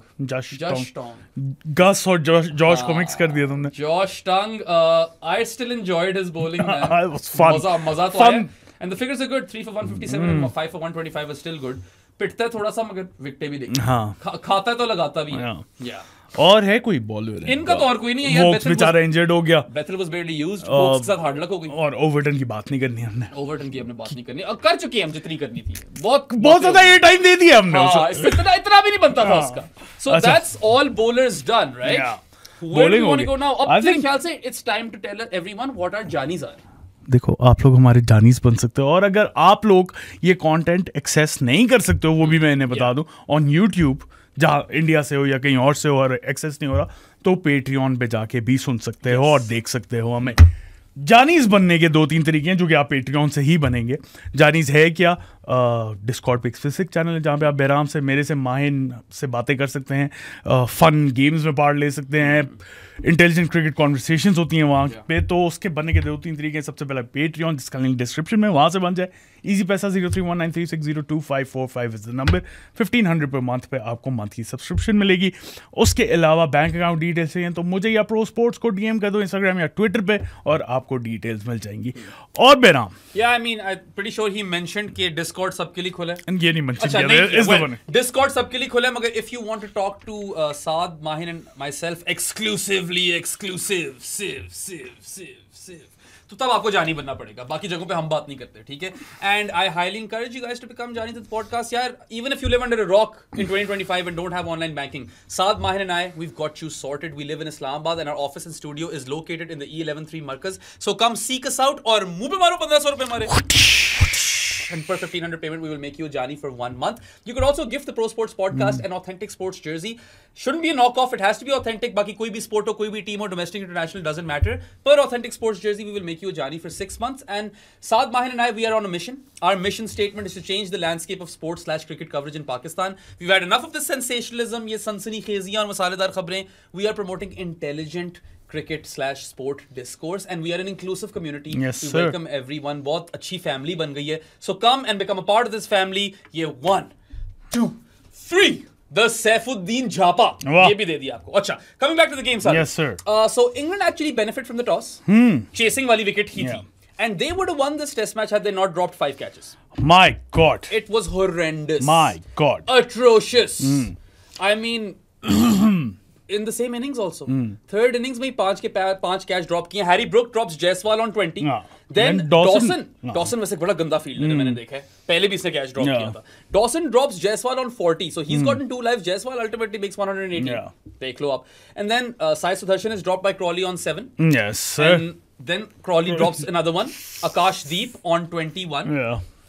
Speaker 1: Gus और Josh को मिक्स कर दिया तुमने.
Speaker 2: Josh Tong, I still enjoyed his bowling, man.
Speaker 1: It was fun.
Speaker 2: मजा तो आया. And the figures are good. 3 for 157 and 5 for 125 was still good. पिटता है थोड़ा सा, मगर विकेट भी देगी. हाँ. खाता है तो लगाता भी है. Yeah.
Speaker 1: और है कोई बॉलर?
Speaker 2: इनका तो और कोई नहीं है यार.
Speaker 1: वो बेचारा इंजर्ड हो गया.
Speaker 2: बेथल was barely used. फोक्स के साथ हार्ड लक हो गई.
Speaker 1: और ओवरटन की बात नहीं करनी हमने.
Speaker 2: ओवरटन की हमने बात नहीं करनी. और कर चुके हैं हम जितनी करनी थी. बहुत
Speaker 1: ज्यादा ये टाइम दे दिया हमने.
Speaker 2: इतना भी नहीं बनता था उसका. So that's all bowlers done, right?
Speaker 1: Yeah.
Speaker 2: Where do you want to go now? अब मेरे ख्याल से it's time to tell everyone what our Johnnies are.
Speaker 1: देखो, आप लोग हमारे जानीज बन सकते हो, और अगर आप लोग ये कंटेंट एक्सेस नहीं कर सकते हो, वो भी मैं इन्हें बता दूं, ऑन यूट्यूब, जहाँ इंडिया से हो या कहीं और से हो और एक्सेस नहीं हो रहा, तो पेट्रियन पे जाके भी सुन सकते हो और देख सकते हो हमें. जानीज बनने के 2-3 तरीके हैं जो कि आप पेट्रियन से ही बनेंगे. जानीज है क्या? डिस्कॉर्ड पे स्पेसिफिक चैनल है जहाँ पे आप बेराम से, मेरे से, माहिन से बातें कर सकते हैं, फन गेम्स में पार्ट ले सकते हैं, इंटेलिजेंट क्रिकेट कॉन्वर्सेशंस होती हैं वहाँ पे. तो उसके बनने के 2-3 तरीके हैं. सबसे पहला पेट्रियन, जिसका लिंक डिस्क्रिप्शन में, वहाँ से बन जाए. इजी पैसा 031936025545 is the number. 1500 per month पे आपको मंथ की सब्सक्रिप्शन मिलेगी. उसके अलावा बैंक अकाउंट डिटेल्स चाहिए तो मुझे या प्रो स्पोर्ट्स को डीएम कर दो इंस्टाग्राम या ट्विटर पे, और आपको डिटेल्स मिल जाएंगी. और बेराम,
Speaker 2: I mean, I'm pretty sure he mentioned कि डिस्कॉर्ड सबके लिए खुला है.
Speaker 1: ये नहीं मेंशन किया.
Speaker 2: डिस्कॉर्ड सबके लिए खुला है, मगर if you want to talk to Saad, Mahin and myself exclusively, तो तब आपको जानी बनना पड़ेगा. बाकी जगहों पे हम बात नहीं करते, ठीक है. And I highly encourage you guys to become जानी to the podcast. यार, even if you live under a rock in 2025 and don't have online banking, Saad, Mahin and I, we've got you sorted. We live in Islamabad and our office and studio is located in the E113 Markaz. So come seek us out और मुंह पे मारो 1500 रुपए हमारे. And per 1500 payment, we will make you a Jani for 1 month. You could also gift the Pro Sports Podcast an authentic sports jersey. Shouldn't be a knockoff. It has to be authentic. Baki koi bhi sport ho, koi bhi team ho, domestic, international, doesn't matter. Per authentic sports jersey, we will make you a Jani for 6 months. And Saad, Mahin and I, we are on a mission. Our mission statement is to change the landscape of sports/cricket coverage in Pakistan. We've had enough of this sensationalism, ye sansani-kheziyan aur masaledar khabrein. We are promoting intelligent cricket/sport discourse, and we are an inclusive community.
Speaker 1: Yes,
Speaker 2: we
Speaker 1: sir.
Speaker 2: welcome everyone. बहुत अच्छी family बन गई है. So come and become a part of this family. ये 1, 2, 3. The Saifuddin Japa. ये भी दे दिया आपको. अच्छा, coming back to the game, sir.
Speaker 1: Yes, sir.
Speaker 2: So England actually benefit from the toss. Chasing वाली wicket ही थी. And they would have won this test match had they not dropped 5 catches.
Speaker 1: My God.
Speaker 2: It was horrendous.
Speaker 1: My God.
Speaker 2: Atrocious. I mean, in the same innings also. Third innings में 5 catch drop किए. Harry Brook drops Jaiswal on 20. Then Dawson वैसे बड़ा गंदा fielder है, मैंने देखा है, पहले भी इसने कैच ड्रॉप किया था. Dawson drops Jaiswal on 40, so he's gotten 2 lives. Jaiswal ultimately makes 180. देख लो आप. And then Sai Sudarshan is dropped by Crawley on 7.
Speaker 1: Yes, sir.
Speaker 2: And then Crawley drops another one. Akashdeep on 21.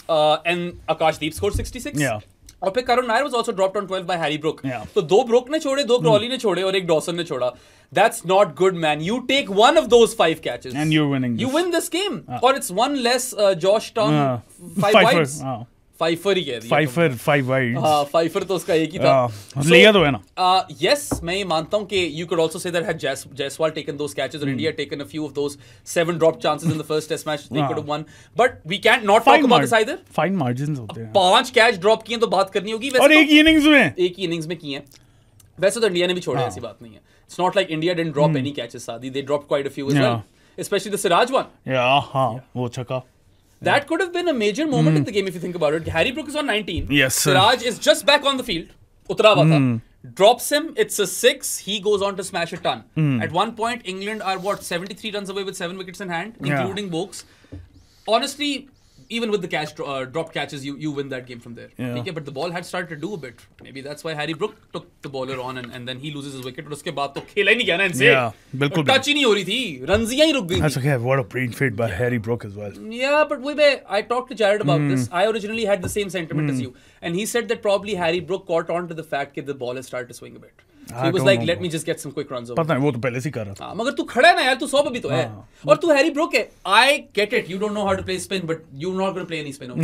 Speaker 2: And Akashdeep scored 66. और फिर Karun Nair was also dropped on 12 by Harry Brook. तो 2 book ने छोड़े, 2 Crawley ने छोड़े और 1 Dawson ने छोड़ा. That's not good, man. You take one of those 5 catches
Speaker 1: and you're winning.
Speaker 2: You win this game. Or it's one less Georgetown 5 wides. Fifer ही कह दिया.
Speaker 1: Fifer 5 wides.
Speaker 2: हाँ, फाइफर तो उसका एक ही था.
Speaker 1: लिया तो है ना.
Speaker 2: Yes, मैं ये मानता हूँ कि you could also say that had Jaiswal taken those catches or India taken a few of those 7 drop chances in the first test match, they could have won. But we can't not talk about this either.
Speaker 1: Fine margins होते हैं.
Speaker 2: 5 catch drop किए तो बात करनी होगी.
Speaker 1: और एक innings में
Speaker 2: किए हैं. वैसे तो इंडिया ने भी छोड़े, ऐसी बात नहीं है. It's not like India didn't drop any catches, Saadi. They dropped quite a few as well. Especially the Siraj one.
Speaker 1: हाँ, वो छक्का.
Speaker 2: That could have been a major moment in the game if you think about it. Harry Brook is on 19.
Speaker 1: Yes, sir.
Speaker 2: Siraj is just back on the field. Utra hua tha. Drops him. It's a 6. He goes on to smash a ton. At one point, England are 73 runs away with 7 wickets in hand, including Boaks. Honestly, even with the dropped catches, you win that game from there. Okay? But the ball had started to do a bit. Maybe that's why Harry Brook took the bowler on and then he loses his wicket. और उसके बाद तो खेला ही नहीं गया ना इनसे.
Speaker 1: बिल्कुल.
Speaker 2: टच ही नहीं हो रही थी. रंजियां ही रुक गई.
Speaker 1: That's okay. What a brain fade by Harry Brook as well.
Speaker 2: Yeah, but I talked to Jared about this. I originally had the same sentiment as you, and he said that probably Harry Brook caught on to the fact that the ball has started to swing a bit. So he was like, let me just get some quick runs over.
Speaker 1: पता है, वो तो पहले से कर रहा था.
Speaker 2: मगर तू खड़ा है ना यार, तू 100 भी तो है. और तू हैरी ब्रुक है. I get it. You don't know how to play spin, but you're not going to play any spin.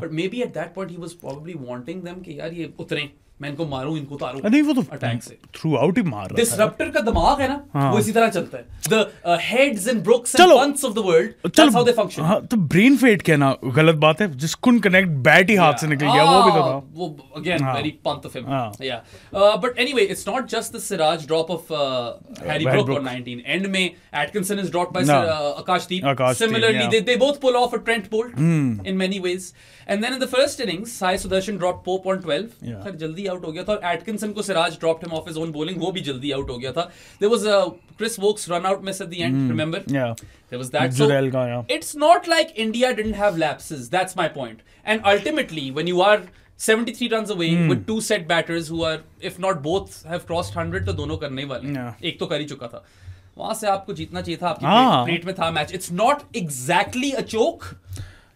Speaker 2: But maybe at that point he was probably wanting them कि यार ये उतरे. मैं इनको मारूं, इनको उतारूं.
Speaker 1: नहीं, वो तो
Speaker 2: अटैक से
Speaker 1: थ्रू आउट ही मार रहा था.
Speaker 2: डिसरप्टर का दिमाग है ना, वो इसी तरह चलता है. The heads and brooks and punts of the world, that's how they function.
Speaker 1: हाँ, तो ब्रेन फेड कहना गलत बात है. जिस couldn't connect, बैट ही हाथ से निकल गया, वो भी तो था.
Speaker 2: वो again very punt of him. Yeah. But anyway, it's not just the Siraj drop of Harry Brook on 19. End में Atkinson is dropped by Akashdeep. Similarly, they both pull off a Trent Bolt in many ways. And then in the first innings, Sai Sudarshan dropped Pope on 12. खैर जल्दी out हो गया था. और Atkinson को Siraj dropped him off his own bowling, वो भी जल्दी आउट हो गया था. There was a Chris Wokes run out miss at the end, remember?
Speaker 1: Yeah.
Speaker 2: There was that. So it's not like India didn't have lapses. That's my point. And ultimately, when you are 73 runs away with 2 set batters who are, if not both, have crossed 100, तो दोनों करने वाले. एक तो कर ही चुका था. वहां से आपको जीतना चाहिए था. आपकी प्लेट में था match. It's not exactly a choke.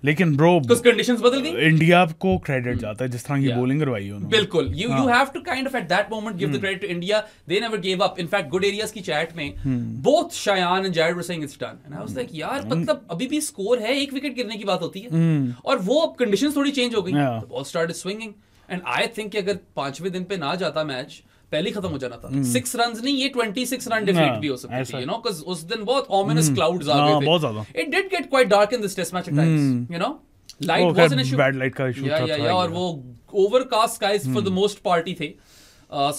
Speaker 1: लेकिन ब्रो
Speaker 2: कंडीशंस बदल गई.
Speaker 1: इंडिया को क्रेडिट जाता है जिस तरह की बॉलिंग करवाई है उन्होंने.
Speaker 2: बिल्कुल. You have to kind of at that moment give the credit to India. They never gave up. In fact, good areas की chat में both Shayan and Jared were saying it's done. And I was like, यार मतलब अभी भी score है, 1 wicket गिरने की बात होती है. और वो अब कंडीशंस थोड़ी चेंज हो गई. The ball started swinging. And I think कि अगर 5वें दिन पे ना जाता मैच, पहले ही खत्म हो जाना था. 6 रन्स नहीं, ये 26 रन डिफीट भी हो सकती थी, you know, because उस दिन बहुत ominous clouds आ गए थे.
Speaker 1: बहुत ज्यादा.
Speaker 2: It did get quite dark in this test match at times, you know. Light was an issue.
Speaker 1: Bad light का issue था.
Speaker 2: Yeah, और वो overcast skies for the most part ही थे.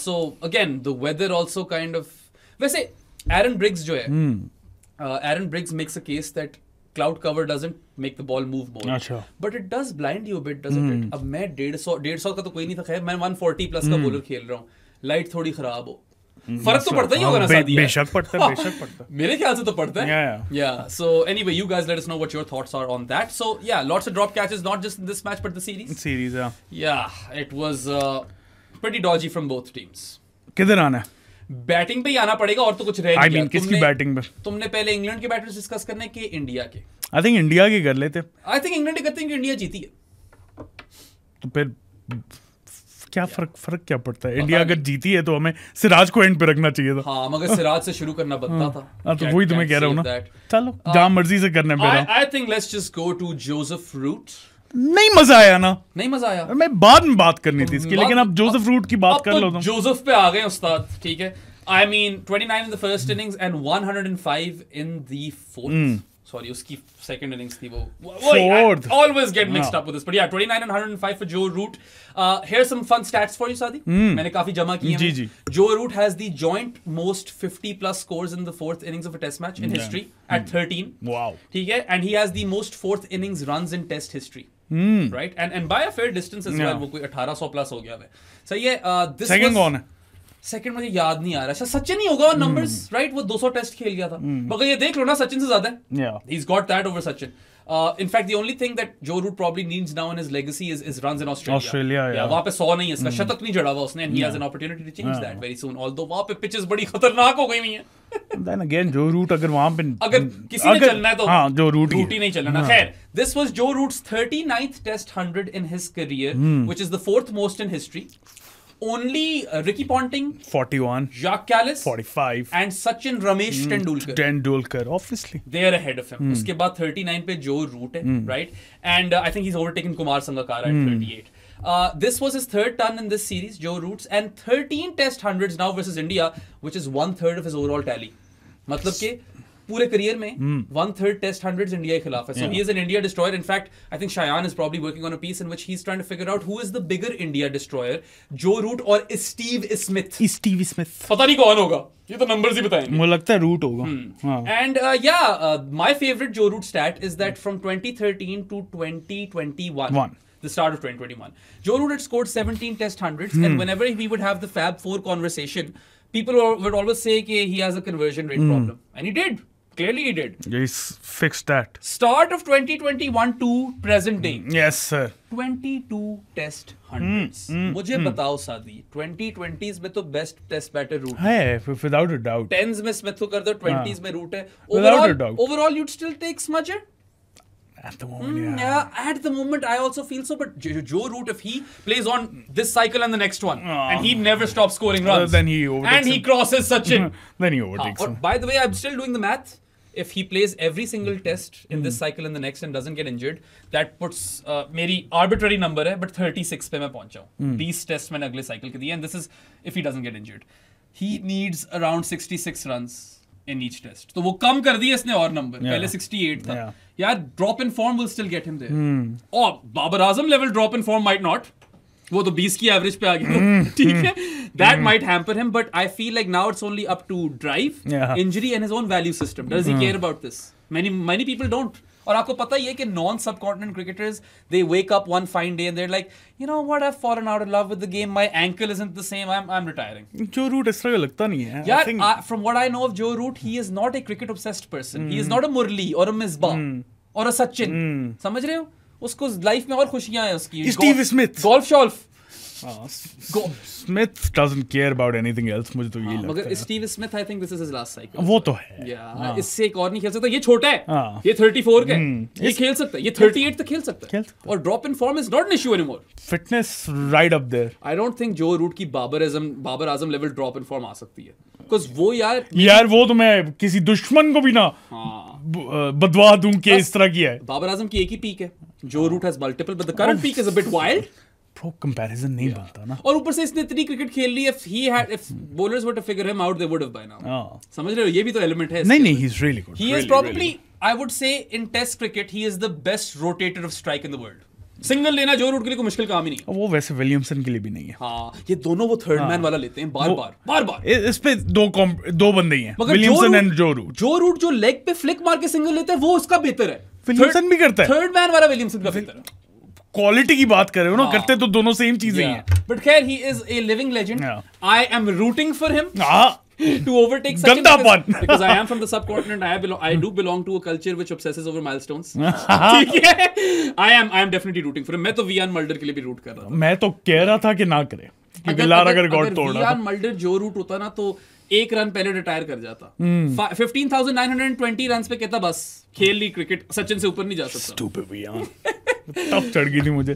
Speaker 2: So again, the weather also kind of. वैसे Aaron Briggs जो है, Aaron Briggs makes a case that cloud cover doesn't make the ball move more.
Speaker 1: अच्छा.
Speaker 2: But it does blind you a bit, doesn't it? अब मैं 150 का तो कोई नहीं था, खैर मैं 140 प्लस का बॉलर खेल रहा हूँ. लाइट थोड़ी खराब हो, फर्क तो पड़ता ही होगा ना.
Speaker 1: बेशक पड़ता है.
Speaker 2: मेरे ख्याल से तो पड़ता है. Yeah. So anyway, you guys let us know what your thoughts are on that. So yeah, lots of drop catches, not just in this match but the series. Yeah, it was pretty dodgy from both teams.
Speaker 1: किधर आना है?
Speaker 2: Batting पे ही आना पड़ेगा, और तो कुछ रह नहीं गया.
Speaker 1: किसकी बैटिंग पे?
Speaker 2: तुमने पहले इंग्लैंड के बैटर्स डिस्कस करने के इंडिया के?
Speaker 1: आई थिंक इंडिया के कर लेते.
Speaker 2: आई थिंक इंग्लैंड के करते हैं कि इंडिया जीती है.
Speaker 1: तो फिर क्या फर्क क्या पड़ता है? इंडिया अगर जीती है तो हमें सिराज को एंड पे रखना चाहिए था.
Speaker 2: हाँ, मगर सिराज से शुरू करना बनता था.
Speaker 1: तो वही तुम्हें कह रहा हूँ ना. चलो जहाँ मर्जी से करने पे.
Speaker 2: I think let's just go to Joseph Root.
Speaker 1: नहीं मजा आया ना.
Speaker 2: नहीं मजा आया.
Speaker 1: मैं बाद में बात करनी थी इसकी, लेकिन अब जोसेफ रूट की बात कर लो. तुम
Speaker 2: जोसेफ पे आ गए उस्ताद. ठीक है. I mean 29 in the first innings and 105 in the fourth. Sorry, उसकी second innings थी वो.
Speaker 1: Fourth.
Speaker 2: I always get mixed up with this. But yeah, 29 and 105 for Joe Root. Here's some fun stats for you, Saadi. मैंने काफी जमा किए हैं.
Speaker 1: जी.
Speaker 2: Joe Root has the joint most 50 plus scores in the 4th innings of a test match in history at 13.
Speaker 1: Wow.
Speaker 2: ठीक है. And he has the most 4th innings runs in test history. Right? And by a fair distance as well. वो कोई 1800 plus हो गया है. सही है. This
Speaker 1: second कौन है?
Speaker 2: सेकंड मुझे याद नहीं आ रहा, शायद सचिन ही होगा नंबर्स, राइट? वो 200 टेस्ट खेल गया था, मगर ये देख लो ना, सचिन से ज्यादा है, he is got that over Sachin. In fact, the only thing that Joe Root probably needs now in his legacy is runs in Australia. Yeah. वहाँ पे 100 नहीं है, इसका शतक नहीं जड़ा हुआ उसने, and he has an opportunity to change that very soon. Although वहाँ पे pitches बड़ी खतरनाक हो गई हुई हैं.
Speaker 1: Then again, Joe Root अगर वहाँ पे
Speaker 2: अगर किसी ने चलना है तो
Speaker 1: हाँ, Joe Root
Speaker 2: ही नहीं चलना ना. खैर, this was Joe Root's 39th Test 100 in his career, which is the 4th most in history. Only Ricky Ponting,
Speaker 1: 41,
Speaker 2: Jacques Kallis,
Speaker 1: 45,
Speaker 2: and Sachin Ramesh
Speaker 1: Tendulkar, obviously.
Speaker 2: They are ahead of him. उसके बाद 39 पे Joe Root है, right? And I think he's overtaken Kumar Sangakkara at 38. This was his third ton in this series, Joe Root's, and 13 Test 100s now versus India, which is 1/3 of his overall tally. मतलब कि पूरे career में 1/3 test 100s India के खिलाफ है. So he is an India destroyer. In fact, I think Shayan is probably working on a piece in which he's trying to figure out who is the bigger India destroyer, Joe Root or Steve Smith.
Speaker 1: Steve Smith.
Speaker 2: पता नहीं कौन होगा, ये तो numbers ही बताएंगे.
Speaker 1: मुझे लगता है रूट होगा.
Speaker 2: And my favorite Joe Root stat is that from 2013 to 2021. The start of 2021. Joe Root had scored 17 Test 100s, and whenever we would have the Fab 4 conversation, people would always say that he has a conversion rate problem. And he did. Clearly he did.
Speaker 1: He's fixed that.
Speaker 2: Start of 2021 to present day.
Speaker 1: Yes, sir.
Speaker 2: 22 Test 100s. मुझे बताओ सादी, 2020s में तो best test batter root
Speaker 1: है, without a doubt.
Speaker 2: 10s में Smith को कर दो, 20s में रूट है.
Speaker 1: Without a doubt.
Speaker 2: Overall, you'd still take Smudger?
Speaker 1: At the moment,
Speaker 2: yeah. At the moment, I also feel so. But Joe Root, if he plays on this cycle and the next one, and he never stops scoring runs,
Speaker 1: then he overtakes
Speaker 2: and he crosses Sachin.
Speaker 1: Then he overtakes him.
Speaker 2: By the way, I'm still doing the math. If he plays every single test in this cycle and the next and doesn't get injured, that puts मेरी arbitrary number है, but 36 पे मैं पहुंचा हूँ. 20 test मैंने अगले cycle के दिए, and this is if he doesn't get injured. He needs around 66 runs in each test. तो वो कम कर दिया इसने और नंबर, पहले 68 था. यार, drop in form will still get him there. और Babar Azam level drop in form might not. वो तो 20 की एवरेज पे आ गया, ठीक है. That might hamper him, but I feel like now it's only up to drive, injury, and his own value system. Does he care about this? Many people don't. और आपको पता ही है कि non-subcontinent cricketers, they wake up one fine day and they're like, you know what, I've fallen out of love with the game. My ankle isn't the same. I'm retiring.
Speaker 1: Joe Root इस तरह लगता नहीं है.
Speaker 2: Yeah, from what I know of Joe Root, he is not a cricket-obsessed person. He is not a Murli or a Misbah or a Sachin. समझ रहे हो? उसको life में और खुशियां हैं उसकी.
Speaker 1: Steve Smith.
Speaker 2: Golf शॉल्फ.
Speaker 1: Smith doesn't care about anything else. मुझे तो यही लगता है.
Speaker 2: मगर Steve Smith, I think this is his last cycle.
Speaker 1: वो तो है.
Speaker 2: Yeah, इससे एक और नहीं खेल सकता. ये छोटा है. ये 34 का है. ये खेल सकता है. ये 38 तक खेल सकता है. और drop in form is not an issue anymore.
Speaker 1: Fitness right up there.
Speaker 2: I don't think Joe Root की Babar Azam level drop in form आ सकती है. Because वो
Speaker 1: यार वो तो मैं किसी दुश्मन को भी ना बदवा दूं कि इस तरह किया है.
Speaker 2: बाबर आजम की एक ही पीक है. Joe Root has multiple, but the current peak is a bit wild.
Speaker 1: Pro comparison नहीं बनता ना.
Speaker 2: और ऊपर से इसने इतनी क्रिकेट खेल ली, if bowlers were to figure him out, they would have by now. समझ रहे हो, ये भी तो एलिमेंट है.
Speaker 1: नहीं, he's really good.
Speaker 2: He is probably, I would say, in Test cricket, he is the best rotator of strike in the world. Single लेना जो रूट के लिए कोई मुश्किल काम ही नहीं.
Speaker 1: वो वैसे विलियमसन के लिए भी नहीं है.
Speaker 2: हाँ, ये दोनों वो थर्ड मैन वाला लेते हैं बार-बार.
Speaker 1: इस पे दो बंदे ही हैं, विलियमसन एंड जो रूट.
Speaker 2: जो रूट जो लेग पे फ्लिक मार के सिंगल लेता है, वो उसका बेहतर है.
Speaker 1: विलियमसन भी करता है.
Speaker 2: थर्ड मैन वाला विलियमसन का बेहतर है.
Speaker 1: क्वालिटी की बात कर रहे हो ना, करते तो दोनों सेम चीजें हैं.
Speaker 2: बट खैर, he is a living legend. I am rooting for him to overtake Sachin because I am from the subcontinent. I do belong to a culture which obsesses over milestones. ठीक है? I am definitely rooting for him. मैं तो Vian Mulder के लिए भी root कर रहा था.
Speaker 1: मैं तो कह रहा था कि ना करे, क्योंकि लारा रिकॉर्ड तोड़ रहा था.
Speaker 2: Vian Mulder जो रूट होता ना, तो एक रन पहले रिटायर कर जाता. 15,920 रन पे कहता बस खेल ली क्रिकेट, सचिन से ऊपर नहीं जा सकता.
Speaker 1: Stupid Vian. टफ चढ़ गई थी मुझे.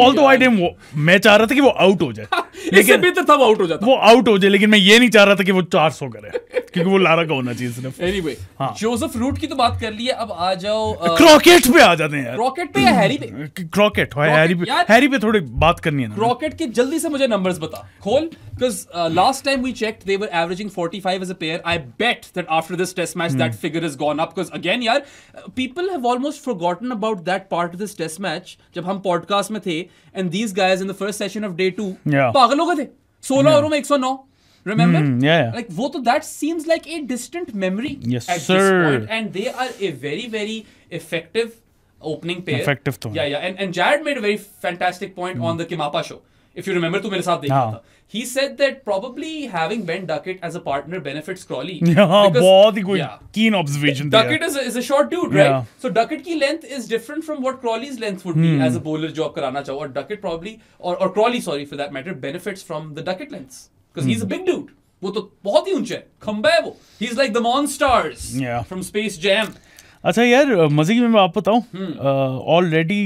Speaker 1: Although I didn't, मैं चाह रहा था कि वो आउट हो जाए.
Speaker 2: इससे बेहतर था वो आउट हो जाता.
Speaker 1: वो आउट हो जाए, लेकिन मैं ये नहीं चाह रहा था कि वो 400 करे, क्योंकि वो लारा का होना चाहिए सिर्फ.
Speaker 2: Anyway, जोसेफ रूट की तो बात कर ली है, अब आ जाओ
Speaker 1: क्रॉकेट पे आ जाते हैं यार.
Speaker 2: क्रॉकेट पे या हैरी पे?
Speaker 1: क्रॉकेट हैरी पे थोड़ी बात करनी है ना.
Speaker 2: क्रॉकेट के जल्दी से मुझे नंबर्स बता खोल, because last time we checked they were averaging 45 as a pair. I bet that after this test match that figure has gone up, because again yaar, people have almost forgotten about that part of this test match जब हम podcast में थे, and these guys in the first session of day 2 पागल हो गए थे. 16 ओवरों में 109. Remember? Like वो तो that seems like a distant memory at this point, and they are a very very effective opening pair.
Speaker 1: Effective तो.
Speaker 2: Yeah, and Jared made a very fantastic point on the Kimapa show. If you remember, तू मेरे साथ देख रहा
Speaker 1: हाँ.
Speaker 2: था. He said that probably having Ben Duckett as a partner benefits Crawley.
Speaker 1: हाँ,
Speaker 2: because-
Speaker 1: बहुत ही कोई
Speaker 2: yeah.
Speaker 1: keen observation
Speaker 2: Duckett is a short dude, right?
Speaker 1: Yeah.
Speaker 2: So Duckett की length is different from what Crawley's length would be as a bowler जो आप कराना चाहो. और Duckett probably or Crawley, sorry for that matter, benefits from the Duckett lengths because he's a big dude. वो तो बहुत ही ऊंचा है, खंबा है वो. He's like the Monstars
Speaker 1: Yeah.
Speaker 2: from Space Jam.
Speaker 1: अच्छा यार, मजे की मैं आपको बताऊं, already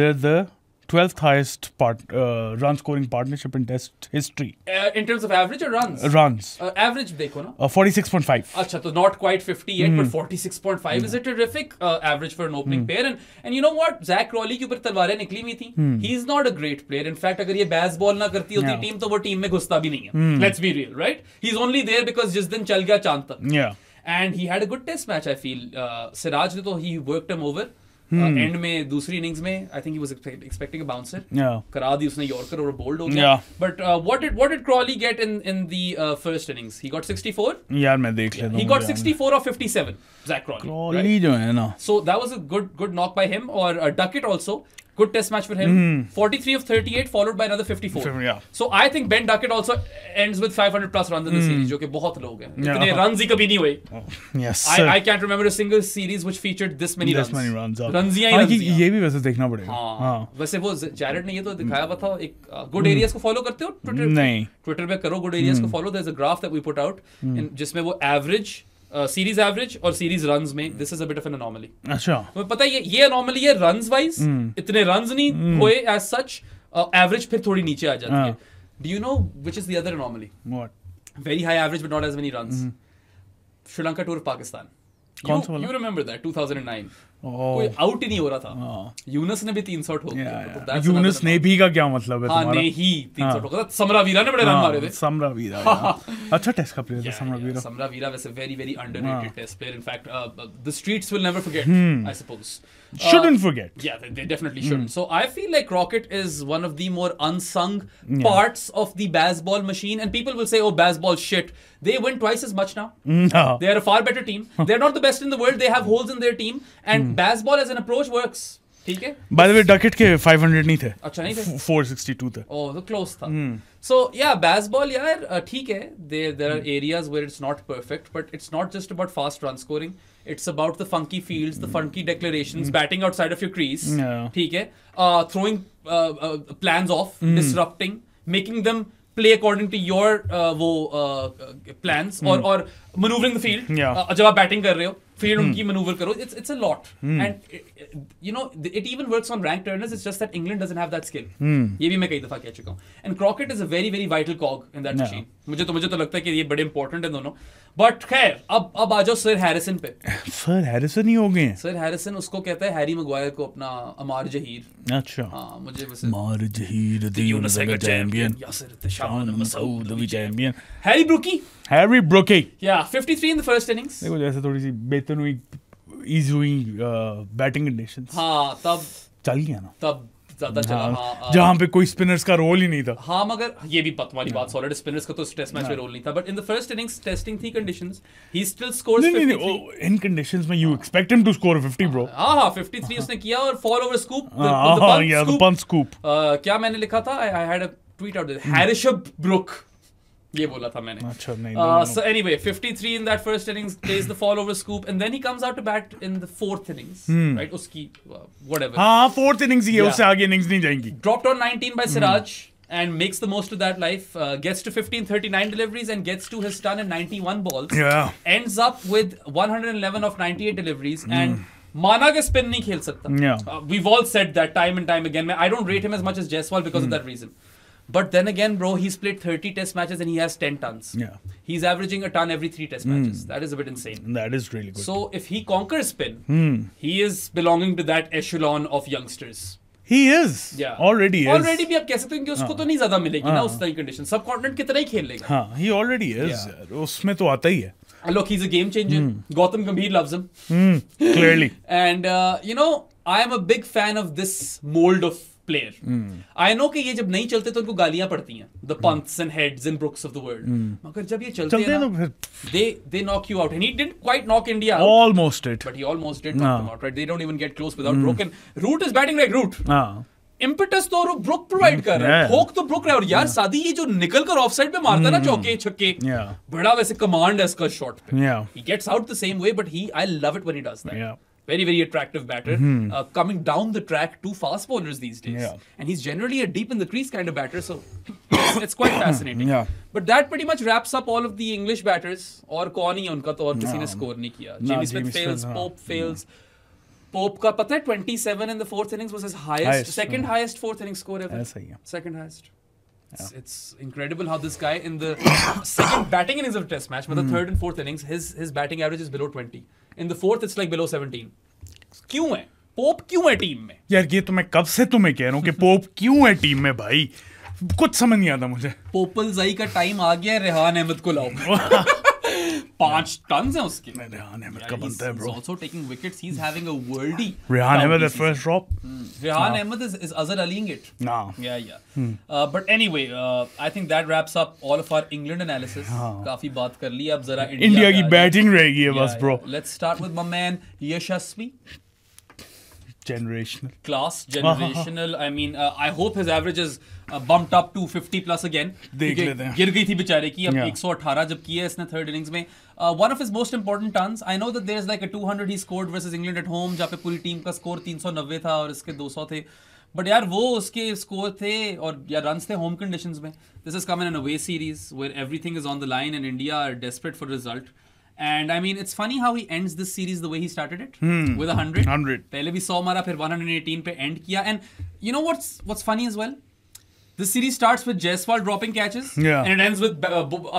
Speaker 1: the 12th highest run scoring partnership in test history.
Speaker 2: In terms of average or runs?
Speaker 1: Runs.
Speaker 2: Average देखो ना.
Speaker 1: 46.5.
Speaker 2: अच्छा, तो not quite 50 yet, but 46.5 is a terrific average for an opening pair. And you know what? Zach Crawley के ऊपर तलवारें निकली हुई थी. He's not a great player. In fact, अगर ये बैस बॉल ना करती होती टीम, तो वो टीम में घुसता भी नहीं है. Let's be real, right? He's only there because जिस दिन चल गया चांद तक.
Speaker 1: Yeah.
Speaker 2: And he had a good test match, I feel. Siraj ने तो he worked him over. And में दूसरी इनिंग्स में I think he was expecting a bouncer. करा दी उसने यॉर्कर और बोल्ड हो गया. But what did Crawley get in the first innings? He got 64.
Speaker 1: यार मैं देख लेता हूं.
Speaker 2: ही गॉट 64 और 57. Zach Crawley.
Speaker 1: Crawley जो है ना.
Speaker 2: So that was a good knock by him. Or Duckett also. Good test match for him. 43 of 38 followed by another 54.
Speaker 1: Yeah.
Speaker 2: So I think Ben Duckett also ends with 500 plus runs in the series, जो कि बहुत लोग हैं. इतने runs ही कभी नहीं हुए.
Speaker 1: Yes.
Speaker 2: I can't remember a single series which featured this many runs.
Speaker 1: ये भी वैसे देखना पड़ेगा.
Speaker 2: हाँ. वैसे वो जैरेड ने ये तो दिखाया हुआ था. एक गुड एरियाज को फॉलो करते हो ट्विटर?
Speaker 1: नहीं.
Speaker 2: ट्विटर पे करो गुड एरियाज को follow. There's a graph that we put out जिसमें वो एवरेज सीरीज एवरेज और सीरीज रन्स में this is a bit of N anomaly.
Speaker 1: अच्छा.
Speaker 2: तुम्हें पता है ये अनोमली है रन्स वाइज. इतने रन्स नहीं हुए एज सच. एवरेज फिर थोड़ी नीचे आ जाती है. Do you know which is the other anomaly?
Speaker 1: What?
Speaker 2: Very high average but not as many runs. Sri Lanka tour of Pakistan. You remember that 2009. कोई आउट ही नहीं हो रहा था. यूनस ने भी 300 ठोक दिया.
Speaker 1: यूनस ने भी का क्या मतलब है तुम्हारा?
Speaker 2: हाँ, ने ही 300 ठोका था. समरा वीरा ने बड़े रन मारे थे.
Speaker 1: समरा वीरा अच्छा टेस्ट का प्लेयर था. समरा वीरा.
Speaker 2: समरा वीरा वैसे very underrated test player. In fact, the streets will never forget, I suppose.
Speaker 1: Shouldn't forget.
Speaker 2: Yeah, they definitely shouldn't. So I feel like Crockett is one of the more unsung parts of the baseball machine. And people will say, oh, baseball shit. They win twice as much now.
Speaker 1: No.
Speaker 2: They are a far better team. They're not the best in the world. They have holes in their team. And baseball as an approach works. ठीक है.
Speaker 1: By the way, Duckett के 500 नहीं थे.
Speaker 2: अच्छा नहीं थे.
Speaker 1: 462 थे.
Speaker 2: Oh, तो close था. So yeah, baseball यार ठीक है. There are areas where it's not perfect, but it's not just about fast run scoring. It's about the funky fields, the funky declarations, batting outside of your crease. ठीक है. Throwing plans off, disrupting, making them play according to your plans or maneuvering the field. जब आप batting कर रहे हो field उनकी manoeuvre करो. It's a lot. And you know it even works on ranked earners. It's just that England doesn't have that skill. ये भी मैं कई दफा कह चुका हूँ. And Crockett is a very vital cog in that machine. मुझे तो लगता है कि ये बड़े इंपॉर्टेंट है दोनों. बट खैर अब आ जाओ सर हैरिसन पे.
Speaker 1: सर हैरिसन ही हो गए.
Speaker 2: सर हैरिसन उसको कहता है हैरी मैग्वायर को अपना अमार जहीर.
Speaker 1: अच्छा.
Speaker 2: हाँ मुझे वैसे
Speaker 1: Amar Zaheer the universal champion.
Speaker 2: Yasir Shan
Speaker 1: Masood the champion.
Speaker 2: Harry Brooky.
Speaker 1: Harry Brooky.
Speaker 2: या 53 इन द फर्स्ट इनिंग्स.
Speaker 1: देखो जैसे थोड़ी सी बेहतर हुई इजी हुई बैटिंग कंडीशंस.
Speaker 2: हाँ तब
Speaker 1: चल गया ना.
Speaker 2: तब ज्यादा चला. हाँ
Speaker 1: जहाँ पे कोई स्पिनर्स का रोल ही नहीं था.
Speaker 2: हाँ मगर ये भी तुम्हारी बात सॉलिड. स्पिनर्स का तो टेस्ट मैच में रोल नहीं था. But in the first innings testing थी conditions. He still scores 53.
Speaker 1: In conditions में you expect him to score 50 bro.
Speaker 2: हाँ 53 उसने किया. और fall over scoop.
Speaker 1: The punch scoop.
Speaker 2: क्या मैंने लिखा था? I had a tweet out there. हैरिशब ब्रुक ये बोला था मैंने.
Speaker 1: अच्छा नहीं.
Speaker 2: So anyway, 53 in that first innings, plays the fall over scoop, and then he comes out to bat in the fourth innings, right? उसकी whatever.
Speaker 1: हाँ fourth innings ही है. उससे आगे innings नहीं जाएंगी.
Speaker 2: Dropped on 19 by Siraj and makes the most of that life. Gets to 1539 deliveries and gets to his ton in 91 balls.
Speaker 1: Yeah.
Speaker 2: Ends up with 111 of 98 deliveries and माना के spin नहीं खेल सकता.
Speaker 1: Yeah.
Speaker 2: We've all said that time and time again. I don't rate him as much as Jaiswal because of that reason. But then again, bro, he's played 30 test matches and he has 10 tons.
Speaker 1: Yeah.
Speaker 2: He's averaging a ton every 3 test matches. That is a bit insane.
Speaker 1: That is really good.
Speaker 2: So if he conquers spin, he is belonging to that echelon of youngsters.
Speaker 1: He is.
Speaker 2: Yeah.
Speaker 1: Already is.
Speaker 2: Already भी आप कह सकते हैं कि उसको तो नहीं ज्यादा मिलेगी ना उस तरह की कंडीशन. सब कॉन्टिनेंट की तरह ही खेल लेगा.
Speaker 1: हाँ, he already is.
Speaker 2: Yeah.
Speaker 1: उसमें तो आता ही है.
Speaker 2: Look, he's a game changer. Gautam Gambhir loves him.
Speaker 1: Clearly.
Speaker 2: And you know, I am a big fan of this mold of player. I know कि ये जब नहीं चलते तो उनको गालियां पड़ती हैं. The punts and heads and brooks of the world. मगर जब ये चलते हैं ना, they knock you out. And he didn't quite knock India out.
Speaker 1: Almost it.
Speaker 2: But he almost did knock them out, right? They don't even get close without Root. And Root is batting like Root. Impetus तो book provide कर रहा है, ठोक तो book रहा है। और यार सादी ये जो निकल कर ऑफ साइड पे मारता ना चौके छक्के, बड़ा वैसे कमांड है इसका शॉट पे। He gets out the same way, but I love it when he does that. Very, very attractive batter, coming down the track to fast bowlers these days. And he's generally a deep in the crease kind of batter, so it's quite fascinating. But that pretty much wraps up all of the English batters. और कौन ही उनका तो और किसी ने score नहीं किया. Jamie Smith fails, Pope fails. Pope का पता है 27 in the fourth innings was his second highest fourth inning score ever. Second highest. It's incredible how this guy in the second batting innings of a test match, but the third and fourth innings, his batting average is below 20. In the fourth, it's like below 17. क्यों है? Pope क्यों है team में?
Speaker 1: यार ये तो मैं कब से तुम्हें कह रहा हूँ कि पोप क्यों है टीम में भाई, कुछ समझ नहीं आता मुझे।
Speaker 2: पोपलजाई का टाइम आ गया है, रेहान अहमद को लाओ। 5 टन है उसके।
Speaker 1: रेहान अहमद का बनता है bro.
Speaker 2: He's also taking wickets. He's having a worldie.
Speaker 1: Rehan Ahmed at first drop.
Speaker 2: Rehan Ahmed is Azhar Aliing it.
Speaker 1: No.
Speaker 2: Yeah. But anyway, I think that wraps up all of our England analysis. काफी बात कर ली, अब जरा
Speaker 1: India की batting रहेगी है बस bro.
Speaker 2: Let's start with my man Yashasvi.
Speaker 1: Generational.
Speaker 2: Class, generational. I mean, I hope his average is bumped up to 50 plus again.
Speaker 1: देख लेते हैं।
Speaker 2: गिर गई थी बेचारे की, अब 118 जब किया है इसने थर्ड इनिंग्स में। One of his most important tons. I know that there is like a 200 he scored versus England at home, जहाँ पे पूरी टीम का स्कोर 390 था और इसके 200 थे। बट यार वो उसके स्कोर थे और या रन्स थे होम कंडीशंस में। This is coming in a away series where everything is on the line and India are desperate for result. And I mean, it's funny how he ends this series the way he started it, with 100. पहले भी 100 मारा, फिर 118 पे end किया. And you know what's funny as well? This series starts with Jaiswal dropping catches, and it ends with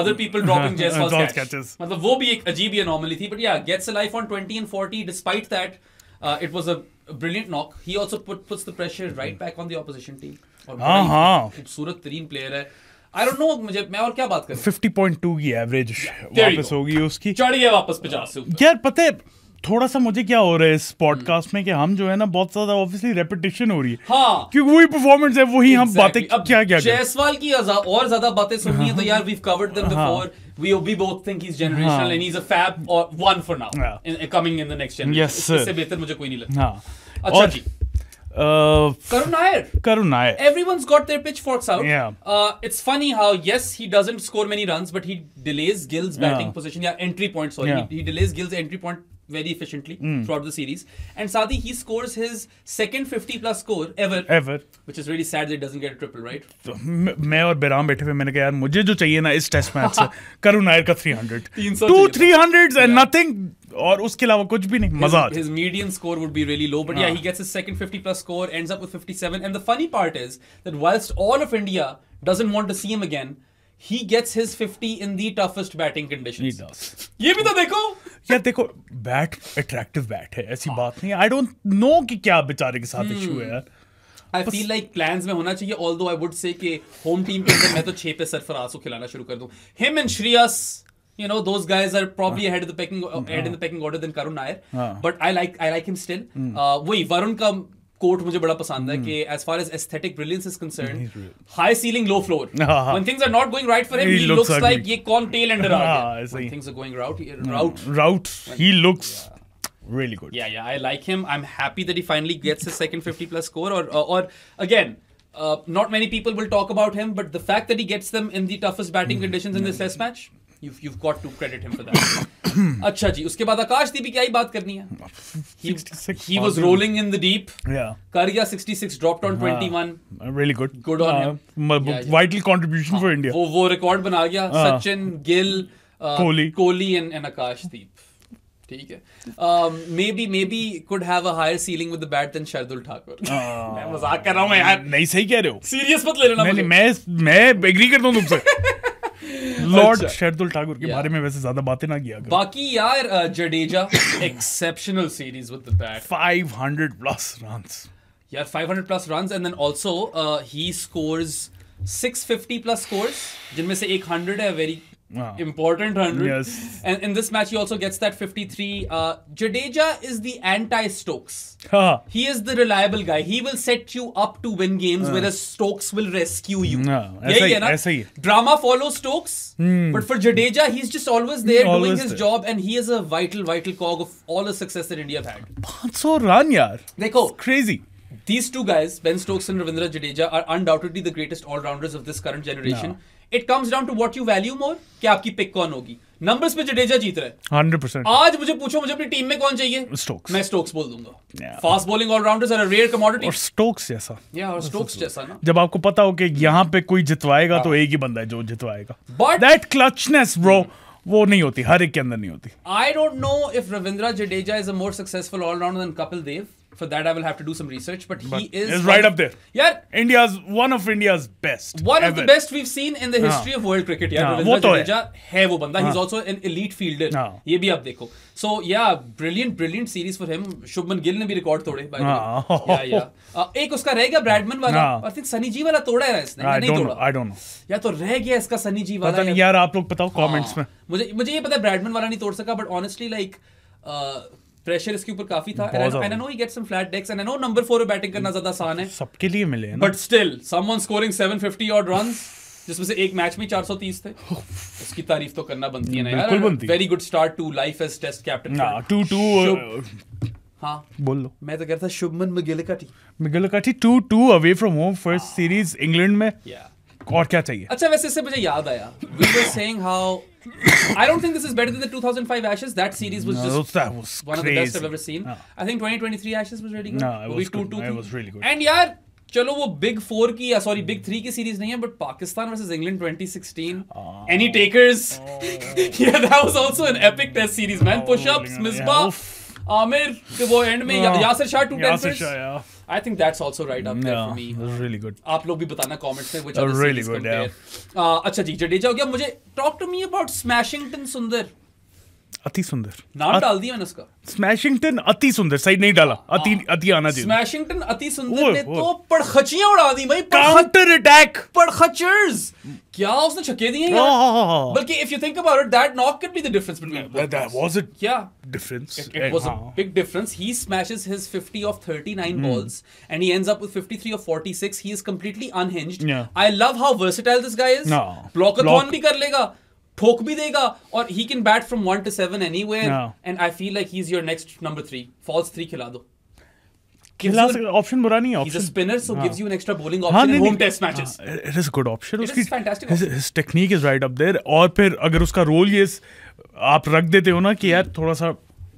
Speaker 2: other people dropping Jaiswal's catches. मतलब वो भी एक अजीब ही anomaly थी. But yeah, gets a life on 20 and 40. Despite that, it was a brilliant knock. He also puts the pressure right back on the opposition team. और खूबसूरत तरीन player है. I don't know, मैं और क्या बात करूं?
Speaker 1: 50.2 की एवरेज वापस होगी उसकी।
Speaker 2: चढ़ गया वापस 50 से ऊपर।
Speaker 1: यार पता है थोड़ा सा मुझे क्या हो रहा है इस पॉडकास्ट में कि हम जो है ना बहुत ज्यादा ऑब्वियसली रेपिटेशन हो रही है।
Speaker 2: हाँ।
Speaker 1: क्योंकि वही परफॉर्मेंस है, वही हम बातें क्या
Speaker 2: जायसवाल की और ज्यादा बातें सुननी है तो यार we've covered them before. We both think he's generational and he's a fab or one for now. Coming in the next generation. इससे बेहतर मुझे कोई नहीं लगता। अच्छा जी। Karun Nair. Everyone's got their pitchforks out.
Speaker 1: Yeah.
Speaker 2: It's funny how yes he doesn't score many runs, but he delays Gill's batting position. Entry point. Sorry, he delays Gill's entry point very efficiently throughout the series. And Sadi, he scores his second 50+ score ever. Which is really sad that he doesn't get a triple, right?
Speaker 1: मैं और बेराम बैठे हुए मैंने कहा यार मुझे जो चाहिए ना इस टेस्ट मैच से करुण नायर का 300 2 300s and nothing और उसके अलावा कुछ भी नहीं मजा आता।
Speaker 2: His median score would be really low, but yeah, he gets his second 50+ score, ends up with 57. And the funny part is that whilst all of India doesn't want to see him again, he gets his 50 in the toughest batting conditions.
Speaker 1: He does.
Speaker 2: ये भी तो देखो।
Speaker 1: यार देखो bat attractive bat है, ऐसी बात नहीं है। आई डोंट नो कि क्या बेचारे के साथ इशू है यार।
Speaker 2: I feel like plans में होना चाहिए, although I would say कि home team के अंदर मैं तो 6 पे सरफराज को खिलाना शुरू कर दूं। Him and Shreyas, you know, those guys are probably ahead in the pecking order than Karun Nair. But I like him still. वही वरुण का कोट मुझे बड़ा पसंद है कि as far as aesthetic brilliance is concerned, high ceiling, low floor. When things are not going right for him, he looks like ये कौन tail ender आ गया. When things are going route,
Speaker 1: he looks really good.
Speaker 2: Yeah, I like him. I'm happy that he finally gets his second 50+ score. Or again, not many people will talk about him, but the fact that he gets them in the toughest batting conditions in this test match, you've got to credit him for that. अच्छा जी, उसके बाद आकाशदीप की क्या ही बात करनी है? He was rolling in the deep. कर गया 66, dropped on 21.
Speaker 1: Really good.
Speaker 2: Good on him.
Speaker 1: Vital contribution for India.
Speaker 2: वो रिकॉर्ड बना गया। सचिन, गिल, कोहली and आकाशदीप। ठीक है। Maybe could have a higher ceiling with the bat than Shardul Thakur. मैं मजाक कर रहा हूँ यार।
Speaker 1: नहीं सही कह रहे हो।
Speaker 2: सीरियस मत ले लेना मुझे।
Speaker 1: मैं एग्री करता हूँ तुमसे। लॉर्ड शार्दुल ठाकुर के बारे में वैसे ज्यादा बातें ना किया करो।
Speaker 2: बाकी यार Jadeja exceptional series with the bat.
Speaker 1: 500+ runs.
Speaker 2: Yeah, 500+ runs and then also he scores 650+ scores जिनमें से एक 100 है very important 100.
Speaker 1: Yes.
Speaker 2: And in this match he also gets that 53. Jadeja is the anti-Stokes. He is the reliable guy. He will set you up to win games whereas Stokes will rescue you.
Speaker 1: यही है ना?
Speaker 2: Drama follows Stokes, but for Jadeja he's just always there doing his job and he is a vital cog of all the success that India have had.
Speaker 1: 500 run यार.
Speaker 2: देखो
Speaker 1: crazy.
Speaker 2: These two guys, Ben Stokes and Ravindra Jadeja, are undoubtedly the greatest all-rounders of this current generation.
Speaker 1: No.
Speaker 2: It comes down to what you value more, कि आपकी pick कौन होगी. Numbers पे जडेजा जीत रहा है
Speaker 1: 100%.
Speaker 2: आज मुझे पूछो मुझे अपनी टीम में कौन चाहिए,
Speaker 1: Stokes.
Speaker 2: मैं स्टोक्स बोल दूंगा.
Speaker 1: Yeah.
Speaker 2: Fast bowling allrounders are a rare commodity.
Speaker 1: और स्टोक्स जैसा.
Speaker 2: या और स्टोक्स जैसा ना.
Speaker 1: जब आपको पता हो कि यहाँ पे कोई जितवाएगा तो एक ही बंदा है जो जितवाएगा.
Speaker 2: But
Speaker 1: दैट क्लचनेस ब्रो वो नहीं होती, हर एक के अंदर नहीं होती.
Speaker 2: I don't know if Ravindra Jadeja is a more successful all-rounder than Kapil Dev. For that, I will have to do some research. But he is
Speaker 1: right up there.
Speaker 2: Yeah,
Speaker 1: One of India's best.
Speaker 2: One
Speaker 1: ever.
Speaker 2: of the best we've seen in the history of world cricket. Yeah, Ravindra Jadeja है वो बंदा. He's also an elite fielder. ये भी आप देखो. So yeah, brilliant series for him. Shubman Gill ने भी record तोड़े. By the way. Yeah. एक उसका रह गया ब्रैडमन वाला. I think सनी जी वाला तोड़ा है इसने. नहीं तोड़ा.
Speaker 1: I don't know.
Speaker 2: या तो रह गया इसका सनी जी वाला.
Speaker 1: पता नहीं यार, आप लोग बताओ कमेंट्स में.
Speaker 2: मुझे ये पता है ब्रैडमन वाला नहीं तोड़ सका. But honestly like प्रेशर इसके ऊपर काफी था. And I know he gets some flat decks and I know number 4 पे बैटिंग करना ज्यादा आसान है.
Speaker 1: सबके लिए मिले हैं.
Speaker 2: But still, someone scoring 750 odd runs, जिसमें से एक मैच में 430 थे. उसकी तारीफ तो करना बनती है ना यार. Very good start to life as test captain.
Speaker 1: 2-2.
Speaker 2: हाँ
Speaker 1: बोल लो.
Speaker 2: मैं तो कहता Shubman
Speaker 1: McGillicuddy 2-2 away from home first series England में. और क्या चाहिए.
Speaker 2: अच्छा वैसे इससे मुझे याद आया. We were saying how I don't think this is better than the 2005 Ashes. That series was just
Speaker 1: that was
Speaker 2: one
Speaker 1: crazy.
Speaker 2: of the best I've ever seen. I think 2023 Ashes was really good.
Speaker 1: No, it was
Speaker 2: 2-2.
Speaker 1: It was really good.
Speaker 2: And यार चलो वो Big 4 की या sorry Big 3 की series नहीं है, but Pakistan versus England 2016. Any takers? Yeah, that was also an epic test series, man. Push-ups, Misbah, Amir, वो end में Yasir Shah 2 10
Speaker 1: yeah.
Speaker 2: I think that's also right up there for me.
Speaker 1: It was really good.
Speaker 2: आप लोग भी बताना comments में which other
Speaker 1: really
Speaker 2: series
Speaker 1: good,
Speaker 2: compare. अच्छा जी जडेजा हो गया. मुझे talk to me about Smashington Sundar.
Speaker 1: अति सुंदर
Speaker 2: नाम डाल दिया मैंने उसका.
Speaker 1: स्मैशिंगटन अति सुंदर. सही नहीं डाला. अति आना चाहिए.
Speaker 2: स्मैशिंगटन अति सुंदर ने तो पड़खचियां उड़ा दी भाई.
Speaker 1: Counter attack.
Speaker 2: पड़खचर्स. क्या उसने छक्के दिए यार. बल्कि if you think about it, that knock could be the difference between both.
Speaker 1: That was it.
Speaker 2: Yeah.
Speaker 1: Difference.
Speaker 2: It was a big difference. He smashes his 50 of 39 balls and he ends up with 53 of 46. He is completely unhinged.
Speaker 1: Yeah.
Speaker 2: I love how versatile this guy is. Blockathon भी कर लेगा, ठोक भी देगा, और he can bat from 1 to 7 anywhere. And I feel like he's your next number 3. False 3 खिला दो.
Speaker 1: Option बुरा नहीं है.
Speaker 2: He's a spinner, so gives you an extra bowling option in home test matches.
Speaker 1: It is a good option.
Speaker 2: It is fantastic.
Speaker 1: His technique is right up there. और फिर अगर उसका role ये आप रख देते हो ना कि यार थोड़ा सा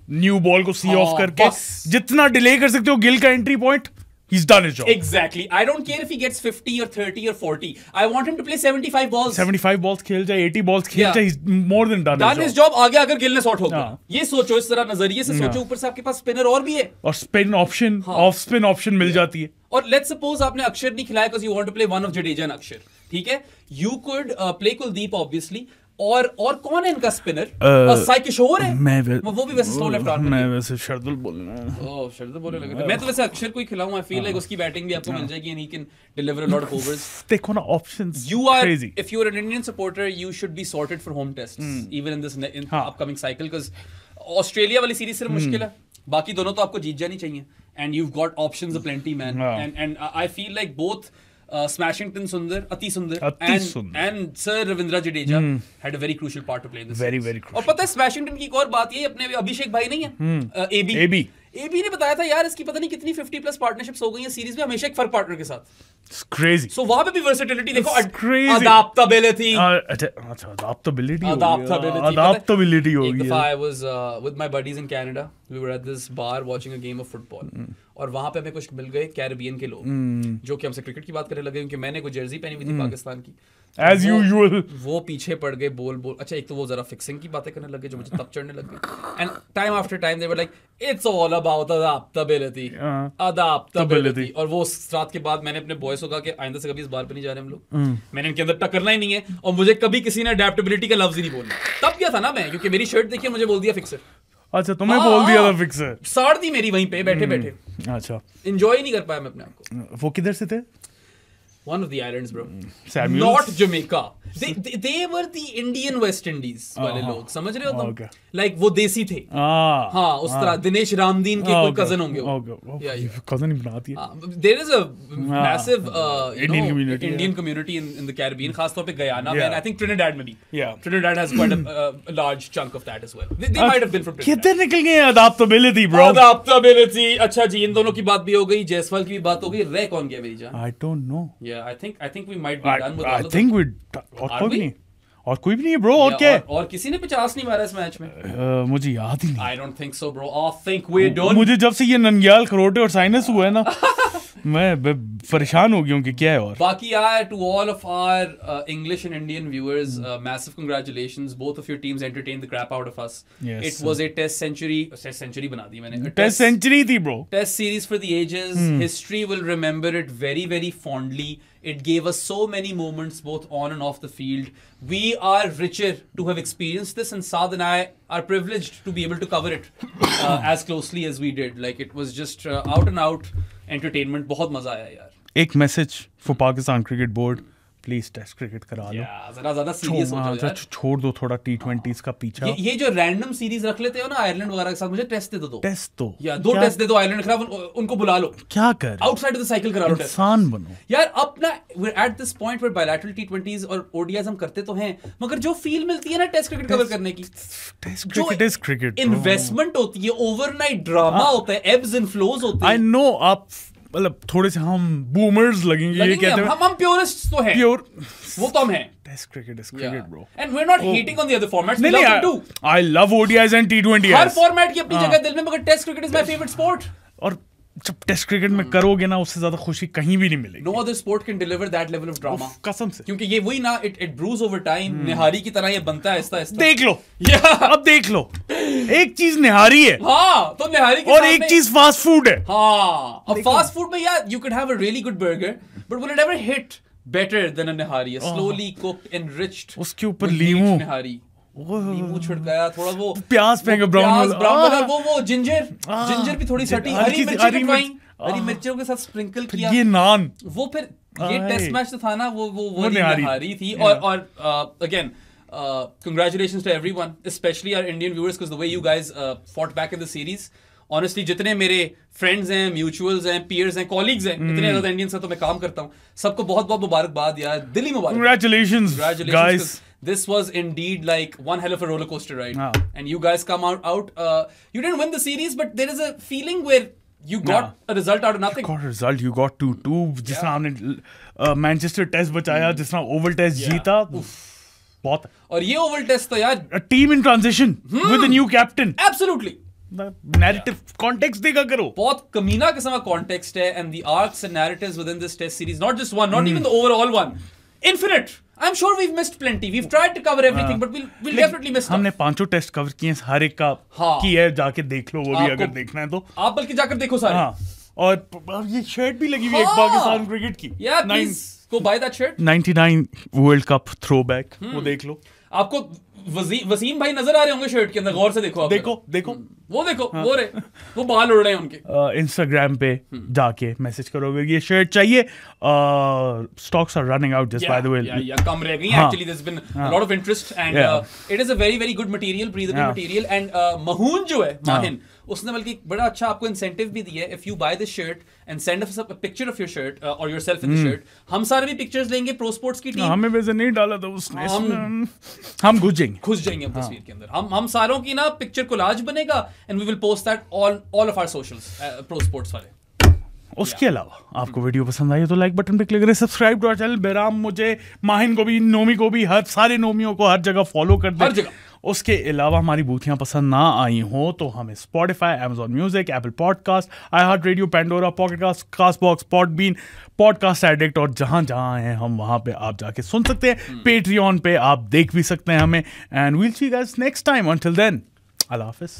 Speaker 1: न्यू बॉल को सी ऑफ करके जितना डिले कर सकते हो गिल का entry point. He's done his job.
Speaker 2: Exactly. I don't care if he gets 50 or 30 or 40. I want him to play 75 balls.
Speaker 1: 75 balls खेल जाए, 80 balls खेल जाए. He's more than done
Speaker 2: his job. आगे अगर गिल ने शॉट होगा. ये सोचो, इस तरह नजरिए से सोचो. ऊपर से आपके पास स्पिनर और भी है. और
Speaker 1: spin option, off spin option मिल जाती है.
Speaker 2: और लेट्स सपोज आपने अक्षर नहीं खिलाया because you want to play one of Jadeja and अक्षर. ठीक है? You could play Kuldeep obviously. और कौन है इनका स्पिनर? साई किशोर है. वो भी वैसे स्लो लेफ्ट आर्म.
Speaker 1: मैं वैसे शर्दुल बोलना.
Speaker 2: ओह शर्दुल बोलने लगा. मैं तो वैसे अक्षर को ही खिलाऊं. आई फील लाइक उसकी बैटिंग भी आपको मिल जाएगी and he can deliver a lot of overs.
Speaker 1: देखो ना options.
Speaker 2: You are crazy. If you are an Indian supporter, you should be sorted for home tests even in this upcoming cycle because Australia वाली series सिर्फ मुश्किल है. बाकी दोनों तो आपको जीत जानी चाहिए. And you've got options aplenty, man. And I feel like both Smashington Sundar, Ati Sundar, and Sir Ravindra Jadeja had a very crucial part to play in this.
Speaker 1: Very crucial.
Speaker 2: और पता है Smashington की एक और बात ये अपने अभिषेक भाई नहीं है. AB ने बताया था यार इसकी पता नहीं कितनी 50 प्लस पार्टनरशिप्स हो गई हैं सीरीज में हमेशा एक फर्क पार्टनर के साथ.
Speaker 1: It's crazy.
Speaker 2: So वहां पे भी versatility देखो. Adaptability.
Speaker 1: अच्छा adaptability हो गया.
Speaker 2: एक दफा I was with my buddies in Canada. We were at this bar watching a game of football. और वहां पे हमें कुछ मिल गए कैरिबियन के लोग जो कि हमसे क्रिकेट की बात करने लगे क्योंकि मैंने कोई जर्सी पहनी हुई थी पाकिस्तान की.
Speaker 1: As usual.
Speaker 2: वो पीछे पड़ गए बोल. अच्छा एक तो वो जरा फिक्सिंग की बातें करने लगे जो मुझे तब चढ़ने लग गई. And time after time they were like it's all about adaptability. Adaptability. और वो रात के बाद मैंने अपने बॉयज को कहा कि आइंदा से कभी इस बार पे नहीं जा रहे हम लोग. मैंने इनके अंदर टकरना ही नहीं है और मुझे कभी किसी ने अडेप्टेबिलिटी का लफ्ज ही नहीं बोला. तब क्या था ना मैं क्योंकि मेरी शर्ट देखिए मुझे बोल दिया फिक्सर.
Speaker 1: अच्छा तुम्हें बोल दिया था फिक्सर.
Speaker 2: साड़ दी मेरी वहीं पे बैठे.
Speaker 1: अच्छा
Speaker 2: एंजॉय नहीं कर पाया मैं अपने आप को.
Speaker 1: वो किधर से थे?
Speaker 2: One of the islands, bro.
Speaker 1: Samuels?
Speaker 2: Not Jamaica. They were the Indian West Indies वाले लोग, समझ रहे हो तुम? Like वो देसी थे. हाँ, उस तरह दिनेश रामदीन के कोई cousin होंगे वो.
Speaker 1: Cousin ही बनाती है.
Speaker 2: There is a massive Indian community in the Caribbean, खासतौर पे Guyana में, and I think Trinidad में भी. Trinidad has quite a large chunk of that as well. They might have been from Trinidad.
Speaker 1: किधर निकल गए adaptability, bro?
Speaker 2: Adaptability. अच्छा जी, इन दोनों की बात भी हो गई, जायसवाल की भी बात हो गई. रह कौन गया मेरी जान?
Speaker 1: I don't know.
Speaker 2: Yeah, I think we might be done with all of them.
Speaker 1: I think we're और कोई भी नहीं. और कोई भी नहीं है ब्रो. और क्या है?
Speaker 2: और किसी ने 50 नहीं मारा इस मैच में.
Speaker 1: मुझे याद ही नहीं.
Speaker 2: I don't think so, bro. I think we're done.
Speaker 1: मुझे जब से ये नंग्याल खरोटे और साइनस हुआ है ना, मैं परेशान हो गया हूँ कि क्या है. और
Speaker 2: बाकी यार, to all of our English and Indian viewers, massive congratulations. Both of your teams entertained the crap out of us.
Speaker 1: Yes,
Speaker 2: it was a test century बना दी मैंने.
Speaker 1: Test century थी bro.
Speaker 2: Test series for the ages. History will remember it very, very fondly. It gave us so many moments both on and off the field. We are richer to have experienced this, and Saad and I are privileged to be able to cover it as closely as we did. Like, it was just out and out entertainment. बहुत मजा आया यार.
Speaker 1: एक message for Pakistan Cricket Board. Please test cricket करा लो.
Speaker 2: जरा ज्यादा serious हो जाओ यार.
Speaker 1: छोड़ दो थोड़ा T20s का पीछा.
Speaker 2: ये जो रैंडम सीरीज रख लेते हो ना आयरलैंड वगैरह के साथ, मुझे टेस्ट दे दो.
Speaker 1: टेस्ट दो
Speaker 2: या 2 टेस्ट दे दो आयरलैंड के खिलाफ, उनको बुला लो.
Speaker 1: क्या कर
Speaker 2: आउटसाइड ऑफ द साइकिल करा लो.
Speaker 1: इंसान बनो
Speaker 2: यार. अपना we're at this point where bilateral T20s और ODIs हम करते तो हैं, मगर जो फील मिलती है ना टेस्ट क्रिकेट कवर करने की,
Speaker 1: test cricket is cricket.
Speaker 2: Investment होती है, ओवरनाइट ड्रामा होता है, एब्स एंड फ्लोज होते हैं.
Speaker 1: आई नो आप मतलब थोड़े से हम बूमर्स लगेंगे ये कहते हैं.
Speaker 2: हम प्योरिस्ट्स तो हैं.
Speaker 1: प्योर
Speaker 2: वो तो हम हैं.
Speaker 1: Test cricket is cricket, bro.
Speaker 2: And we're not hating on the other formats. We love them too.
Speaker 1: I love ODIs and T20s.
Speaker 2: हर फॉर्मेट की अपनी जगह दिल में, मगर test cricket is my favourite sport.
Speaker 1: और जब टेस्ट क्रिकेट में करोगे ना, उससे ज्यादा खुशी कहीं भी नहीं मिलेगी.
Speaker 2: No other sport can deliver that level of drama.
Speaker 1: कसम से.
Speaker 2: क्योंकि ये वही ना, it brews over time. निहारी की तरह ये बनता है आहिस्ता-आहिस्ता.
Speaker 1: देख लो. अब देख लो. एक चीज निहारी है.
Speaker 2: हाँ, तो निहारी के
Speaker 1: और एक चीज फास्ट फूड है.
Speaker 2: हाँ, अब फास्ट फूड में यार, you could have a really good burger, but will it ever hit better than a nihari, a slowly cooked, enriched,
Speaker 1: उसके ऊपर लीमू
Speaker 2: निहारी, नींबू छिड़काया, थोड़ा वो
Speaker 1: प्याज फेंके ब्राउन
Speaker 2: कलर, वो जिंजर भी थोड़ी सटी, हरी मिर्ची कटवाई, हरी मिर्चियों के साथ स्प्रिंकल किया,
Speaker 1: ये नान,
Speaker 2: वो फिर ये टेस्ट मैच तो था ना, वो निहारी थी. और again, congratulations to everyone, especially our Indian viewers, because the way you guys fought back in the series. Honestly, जितने मेरे फ्रेंड्स हैं, म्यूचुअल्स हैं, पीयर्स हैं, कॉलीग्स हैं, इतने ज्यादा इंडियन से तो मैं काम करता हूँ, सबको बहुत बहुत मुबारकबाद यार, दिली मुबारक.
Speaker 1: Congratulations guys.
Speaker 2: This was indeed like one hell of a roller coaster ride. And you guys come out. You didn't win the series, but there is a feeling where you got a result out of nothing.
Speaker 1: You got a result. You got 2-2. जिस तरह हमने Manchester test बचाया, जिस तरह Oval test जीता, बहुत.
Speaker 2: और ये ओवल टेस्ट तो यार,
Speaker 1: a team in transition with a new captain.
Speaker 2: Absolutely.
Speaker 1: Narrative context देगा करो.
Speaker 2: बहुत कमीना किस्म का context है, and the arcs and narratives within this test series, not just one, not even the overall one, infinite. I'm sure we've missed plenty. We've tried to cover everything, but we'll definitely miss stuff.
Speaker 1: हमने 5 test cover किए, हर एक का की है, जाके देख लो, वो भी अगर देखना है तो.
Speaker 2: आप बल्कि जाकर देखो सारे.
Speaker 1: और ये शर्ट भी लगी हुई है एक पाकिस्तान क्रिकेट की.
Speaker 2: Yeah, please go buy that shirt.
Speaker 1: 99 world cup throwback, वो देख लो.
Speaker 2: आपको वसीम भाई नजर आ रहे होंगे शर्ट के अंदर, गौर से देखो.
Speaker 1: देखो
Speaker 2: वो देखो, वो बाल उड़ रहे हैं उनके.
Speaker 1: इंस्टाग्राम पे जाके मैसेज करोगे ये शर्ट चाहिए. Stocks are running out just by the way.
Speaker 2: कम रह गई actually. There has been a lot of interest, and it is a very very good material, breathable material. And महून जो है, माहिन, उसने बल्कि बड़ा अच्छा आपको इंसेंटिव भी दिया है. If you buy this shirt and send us a picture of your shirt और योरसेल्फ इन द शर्ट, हम सारे भी पिक्चर्स लेंगे. प्रो स्पोर्ट्स की टीम,
Speaker 1: हमें वैसे नहीं डाला था उसने, हम घुस जाएंगे
Speaker 2: हम तस्वीर के अंदर. हम सारों की ना पिक्चर कोलाज बनेगा, and we will post that all of our socials, pro sports वाले.
Speaker 1: उसके अलावा आपको वीडियो पसंद आई तो लाइक बटन पे क्लिक करें, subscribe to our channel. Behram मुझे, माहिन को भी, नोमी को भी, हर सारे नोमियों को हर जगह फॉलो कर दे.
Speaker 2: हर जगह.
Speaker 1: उसके अलावा हमारी बूथियां पसंद ना आई हो तो हमें Spotify, Amazon Music, Apple Podcast, iHeartRadio, Pandora, Pocket Cast, Castbox, Podbean, Podcast Addict और जहां हैं हम वहां पे आप जाके सुन सकते हैं. Patreon पे आप देख भी सकते हैं हमें. And we'll see you guys next time. Until then, अल्लाह हाफिज़.